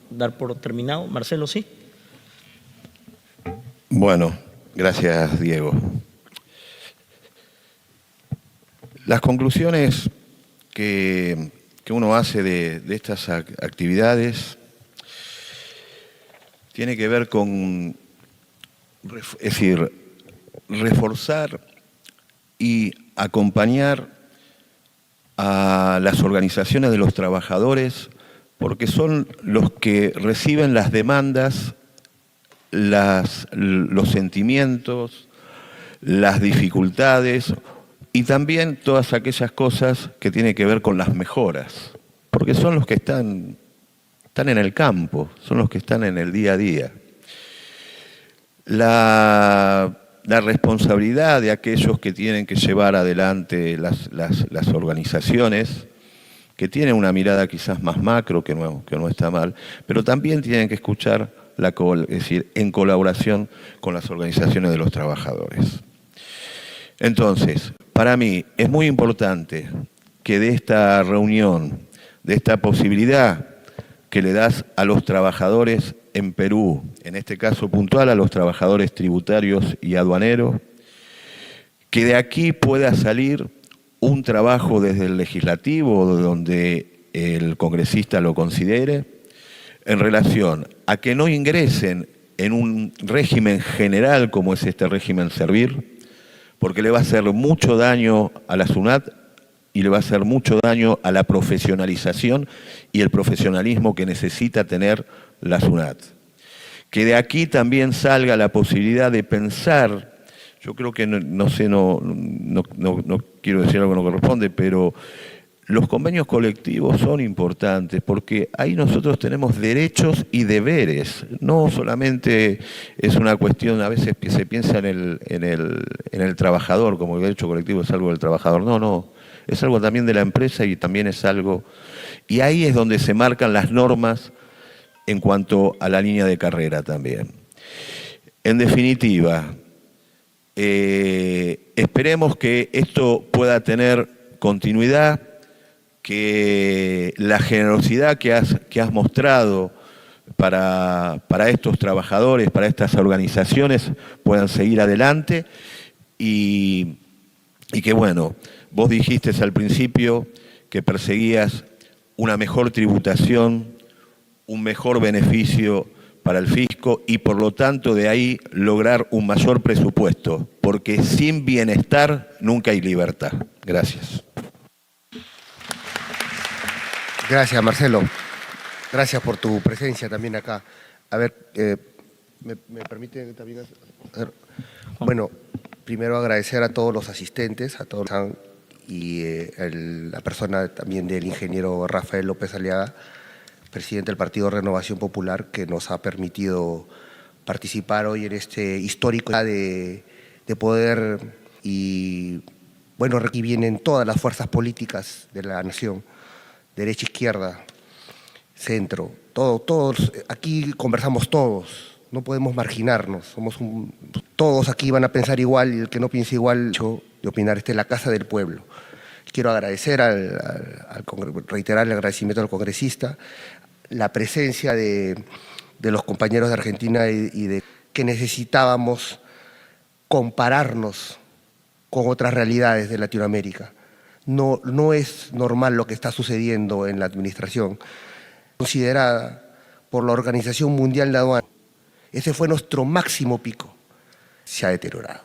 dar por terminado. Marcelo, ¿sí? Bueno, gracias, Diego. Las conclusiones que uno hace de estas actividades tiene que ver con, es decir, reforzar y acompañar a las organizaciones de los trabajadores porque son los que reciben las demandas, los sentimientos, las dificultades y también todas aquellas cosas que tienen que ver con las mejoras, porque son los que están en el campo, son los que están en el día a día. La la responsabilidad de aquellos que tienen que llevar adelante las organizaciones, que tienen una mirada quizás más macro, que no está mal, pero también tienen que escuchar, es decir, en colaboración con las organizaciones de los trabajadores. Entonces, para mí es muy importante que de esta reunión, de esta posibilidad que le das a los trabajadores en Perú, en este caso puntual a los trabajadores tributarios y aduaneros, que de aquí pueda salir un trabajo desde el legislativo, donde el congresista lo considere, en relación a que no ingresen en un régimen general como es este régimen Servir, porque le va a hacer mucho daño a la SUNAT y le va a hacer mucho daño a la profesionalización y el profesionalismo que necesita tener la SUNAT. Que de aquí también salga la posibilidad de pensar, yo creo que no quiero decir algo que no corresponde, pero los convenios colectivos son importantes porque ahí nosotros tenemos derechos y deberes, no solamente es una cuestión, a veces se piensa en el trabajador, como el derecho colectivo es algo del trabajador, no, es algo también de la empresa y también es algo, y ahí es donde se marcan las normas en cuanto a la línea de carrera también. En definitiva, esperemos que esto pueda tener continuidad, que la generosidad que has mostrado para estos trabajadores, para estas organizaciones, puedan seguir adelante y que, bueno, vos dijiste al principio que perseguías una mejor tributación, un mejor beneficio para el fisco y por lo tanto de ahí lograr un mayor presupuesto, porque sin bienestar nunca hay libertad. Gracias. Gracias, Marcelo. Gracias por tu presencia también acá. A ver, ¿me permite también? Bueno, primero agradecer a todos los asistentes, a todos y la persona también del ingeniero Rafael López Aliaga, presidente del Partido Renovación Popular, que nos ha permitido participar hoy en este histórico de poder y bueno, aquí vienen todas las fuerzas políticas de la nación, derecha, izquierda, centro, todos, aquí conversamos todos, no podemos marginarnos, todos aquí van a pensar igual y el que no piense igual de opinar, esta es la casa del pueblo. Quiero agradecer, reiterar el agradecimiento al congresista, la presencia de los compañeros de Argentina y de que necesitábamos compararnos con otras realidades de Latinoamérica. No es normal lo que está sucediendo en la administración, considerada por la Organización Mundial de Aduanas. Ese fue nuestro máximo pico. Se ha deteriorado.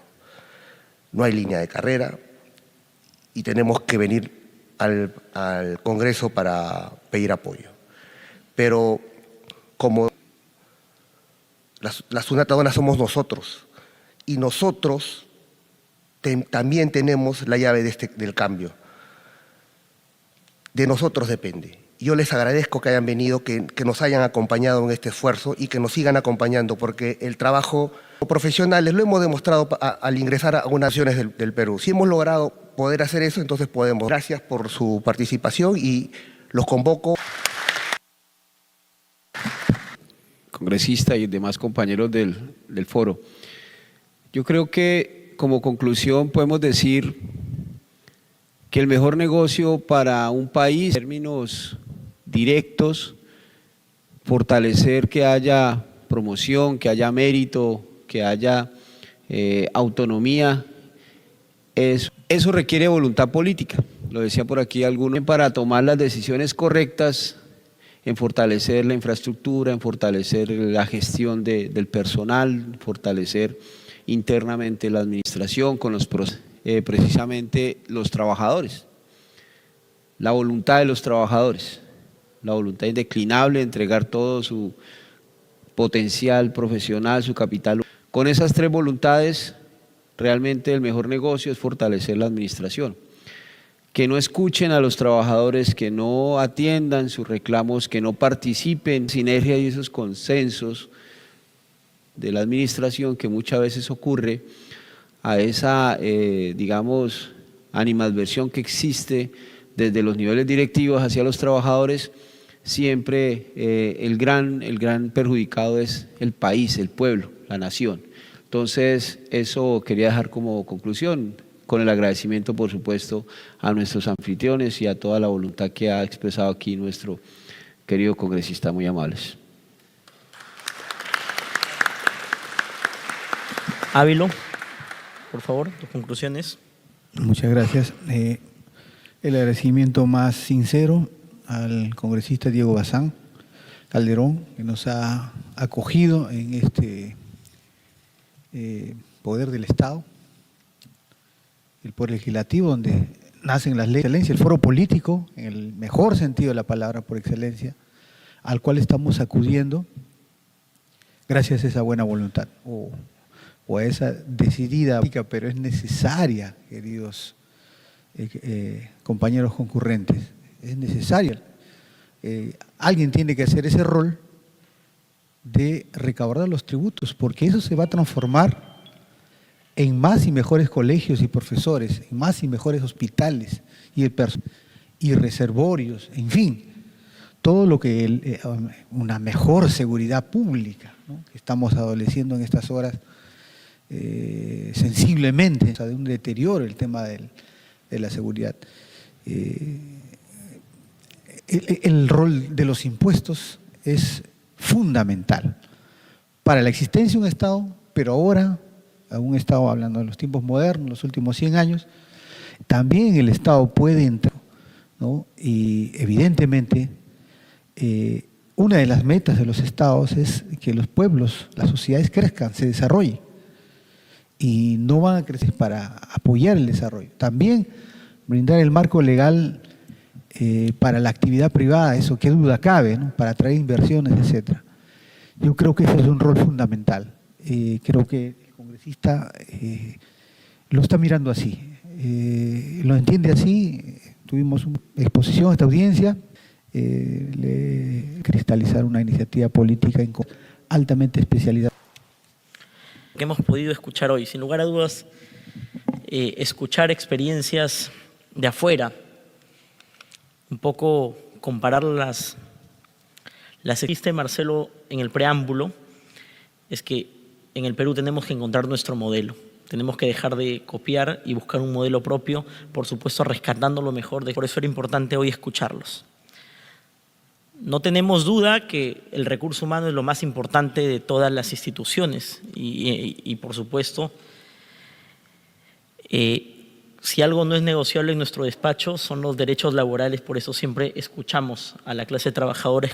No hay línea de carrera y tenemos que venir al Congreso para pedir apoyo. Pero como la SUNAT Aduanas somos nosotros y nosotros también tenemos la llave del cambio. De nosotros depende. Yo les agradezco que hayan venido, que nos hayan acompañado en este esfuerzo y que nos sigan acompañando, porque el trabajo profesionales lo hemos demostrado al ingresar a unas naciones del Perú. Si hemos logrado poder hacer eso, entonces podemos. Gracias por su participación y los convoco. Congresista y demás compañeros del foro. Yo creo que como conclusión podemos decir que el mejor negocio para un país, en términos directos, fortalecer que haya promoción, que haya mérito, que haya autonomía, eso requiere voluntad política. Lo decía por aquí alguno, para tomar las decisiones correctas en fortalecer la infraestructura, en fortalecer la gestión del personal, fortalecer internamente la administración con precisamente los trabajadores. La voluntad de los trabajadores, la voluntad indeclinable de entregar todo su potencial profesional, su capital. Con esas tres voluntades, realmente el mejor negocio es fortalecer la administración. Que no escuchen a los trabajadores, que no atiendan sus reclamos, que no participen en sinergia y esos consensos de la administración que muchas veces ocurre, a esa, digamos, animadversión que existe desde los niveles directivos hacia los trabajadores, siempre el gran perjudicado es el país, el pueblo, la nación. Entonces, eso quería dejar como conclusión, con el agradecimiento, por supuesto, a nuestros anfitriones y a toda la voluntad que ha expresado aquí nuestro querido congresista, muy amables. Ávilo, por favor, tus conclusiones. Muchas gracias. El agradecimiento más sincero al congresista Diego Bazán Calderón, que nos ha acogido en este poder del Estado, el poder legislativo, donde nacen las leyes de excelencia, el foro político, en el mejor sentido de la palabra por excelencia, al cual estamos acudiendo gracias a esa buena voluntad o a esa decidida, pero es necesaria, queridos compañeros concurrentes, es necesaria. Alguien tiene que hacer ese rol de recaudar los tributos, porque eso se va a transformar en más y mejores colegios y profesores, en más y mejores hospitales y reservorios, en fin, todo lo que una mejor seguridad pública, ¿no?, que estamos adoleciendo en estas horas sensiblemente, o sea, de un deterioro el tema de la seguridad. El rol de los impuestos es fundamental para la existencia de un Estado, pero ahora, a un Estado hablando de los tiempos modernos, los últimos 100 años, también el Estado puede entrar, ¿no? Y evidentemente, una de las metas de los Estados es que los pueblos, las sociedades crezcan, se desarrollen, y no van a crecer para apoyar el desarrollo. También brindar el marco legal para la actividad privada, eso qué duda cabe, ¿no?, para atraer inversiones, etcétera. Yo creo que ese es un rol fundamental. Creo que el congresista lo está mirando así, lo entiende así. Tuvimos una exposición a esta audiencia, cristalizar una iniciativa política altamente especializada. Que hemos podido escuchar hoy, sin lugar a dudas, escuchar experiencias de afuera, un poco comparar las existe Marcelo en el preámbulo, es que en el Perú tenemos que encontrar nuestro modelo, tenemos que dejar de copiar y buscar un modelo propio, por supuesto rescatando lo mejor, por eso era importante hoy escucharlos. No tenemos duda que el recurso humano es lo más importante de todas las instituciones y por supuesto, si algo no es negociable en nuestro despacho son los derechos laborales, por eso siempre escuchamos a la clase trabajadora.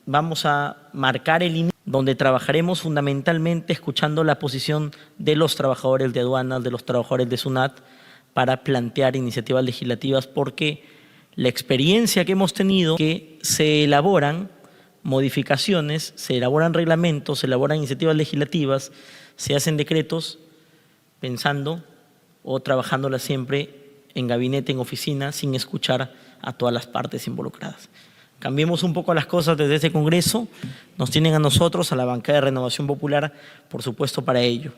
Vamos a marcar el inicio donde trabajaremos fundamentalmente escuchando la posición de los trabajadores de aduanas, de los trabajadores de SUNAT, para plantear iniciativas legislativas, porque la experiencia que hemos tenido, que se elaboran modificaciones, se elaboran reglamentos, se elaboran iniciativas legislativas, se hacen decretos pensando o trabajándolas siempre en gabinete, en oficina, sin escuchar a todas las partes involucradas. Cambiemos un poco las cosas desde este Congreso, nos tienen a nosotros, a la bancada de Renovación Popular, por supuesto, para ello.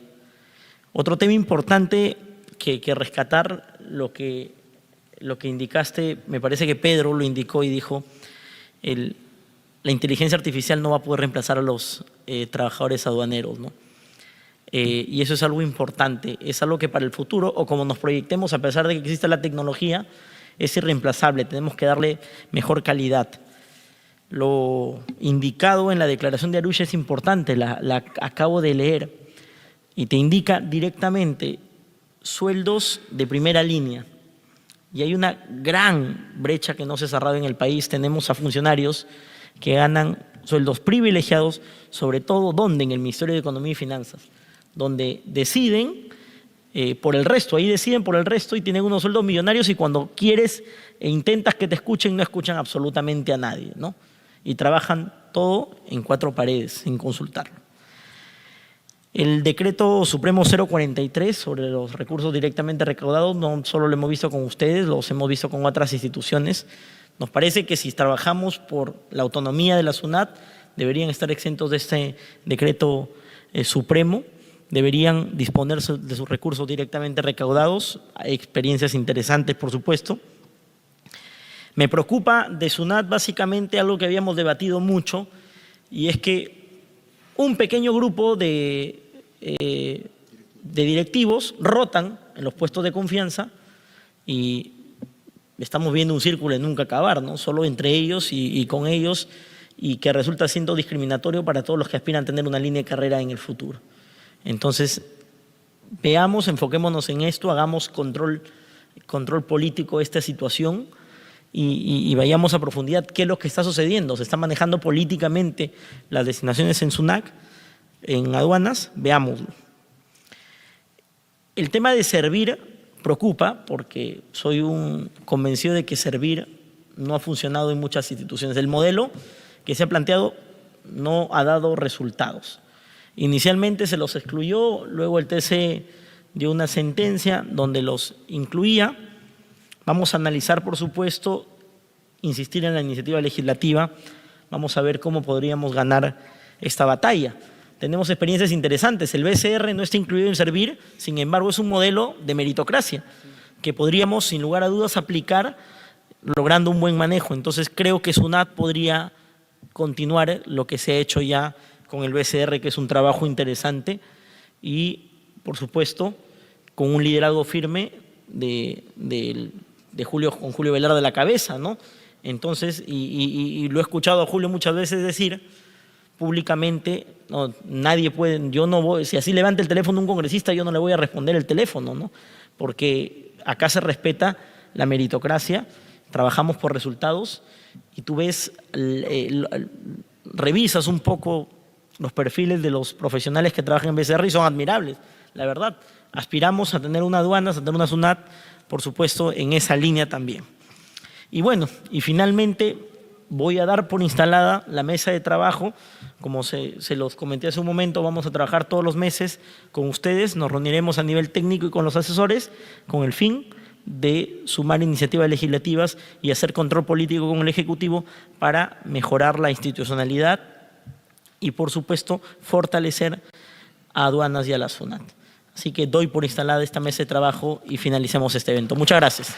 Otro tema importante que rescatar, lo que indicaste, me parece que Pedro lo indicó y dijo, la inteligencia artificial no va a poder reemplazar a los trabajadores aduaneros, ¿no? Y eso es algo importante, es algo que para el futuro, o como nos proyectemos, a pesar de que exista la tecnología, es irreemplazable, tenemos que darle mejor calidad. Lo indicado en la declaración de Arusha es importante, la acabo de leer, y te indica directamente sueldos de primera línea. Y hay una gran brecha que no se ha cerrado en el país. Tenemos a funcionarios que ganan sueldos privilegiados, sobre todo ¿dónde? En el Ministerio de Economía y Finanzas, donde deciden por el resto, ahí deciden por el resto y tienen unos sueldos millonarios, y cuando quieres e intentas que te escuchen, no escuchan absolutamente a nadie, ¿no? Y trabajan todo en 4 paredes, sin consultarlo. El decreto supremo 043 sobre los recursos directamente recaudados, no solo lo hemos visto con ustedes, los hemos visto con otras instituciones. Nos parece que si trabajamos por la autonomía de la SUNAT, deberían estar exentos de este decreto supremo, deberían disponer de sus recursos directamente recaudados. Hay experiencias interesantes, por supuesto. Me preocupa de SUNAT básicamente algo que habíamos debatido mucho, y es que un pequeño grupo de directivos rotan en los puestos de confianza y estamos viendo un círculo de nunca acabar, ¿no? Solo entre ellos y con ellos, y que resulta siendo discriminatorio para todos los que aspiran a tener una línea de carrera en el futuro. Entonces, veamos, enfoquémonos en esto, hagamos control político de esta situación y vayamos a profundidad qué es lo que está sucediendo. Se están manejando políticamente las designaciones en SUNAC, en aduanas, veámoslo. El tema de servir preocupa porque soy un convencido de que servir no ha funcionado en muchas instituciones. El modelo que se ha planteado no ha dado resultados. Inicialmente se los excluyó, luego el TC dio una sentencia donde los incluía. Vamos a analizar, por supuesto, insistir en la iniciativa legislativa. Vamos a ver cómo podríamos ganar esta batalla. Tenemos experiencias interesantes. El BCR no está incluido en servir, sin embargo, es un modelo de meritocracia que podríamos, sin lugar a dudas, aplicar logrando un buen manejo. Entonces, creo que SUNAT podría continuar lo que se ha hecho ya con el BCR, que es un trabajo interesante y, por supuesto, con un liderazgo firme de Julio, con Julio Velarde a la cabeza, ¿no? Entonces, y lo he escuchado a Julio muchas veces decir públicamente, no, nadie puede, yo no voy, si así levanta el teléfono un congresista, yo no le voy a responder el teléfono, ¿no? Porque acá se respeta la meritocracia, trabajamos por resultados y tú ves, revisas un poco los perfiles de los profesionales que trabajan en BCR y son admirables, la verdad. Aspiramos a tener una aduanas, a tener una SUNAT, por supuesto, en esa línea también. Y bueno, y finalmente voy a dar por instalada la mesa de trabajo. Como se los comenté hace un momento, vamos a trabajar todos los meses con ustedes, nos reuniremos a nivel técnico y con los asesores con el fin de sumar iniciativas legislativas y hacer control político con el Ejecutivo para mejorar la institucionalidad y, por supuesto, fortalecer a aduanas y a la SUNAT. Así que doy por instalada esta mesa de trabajo y finalicemos este evento. Muchas gracias.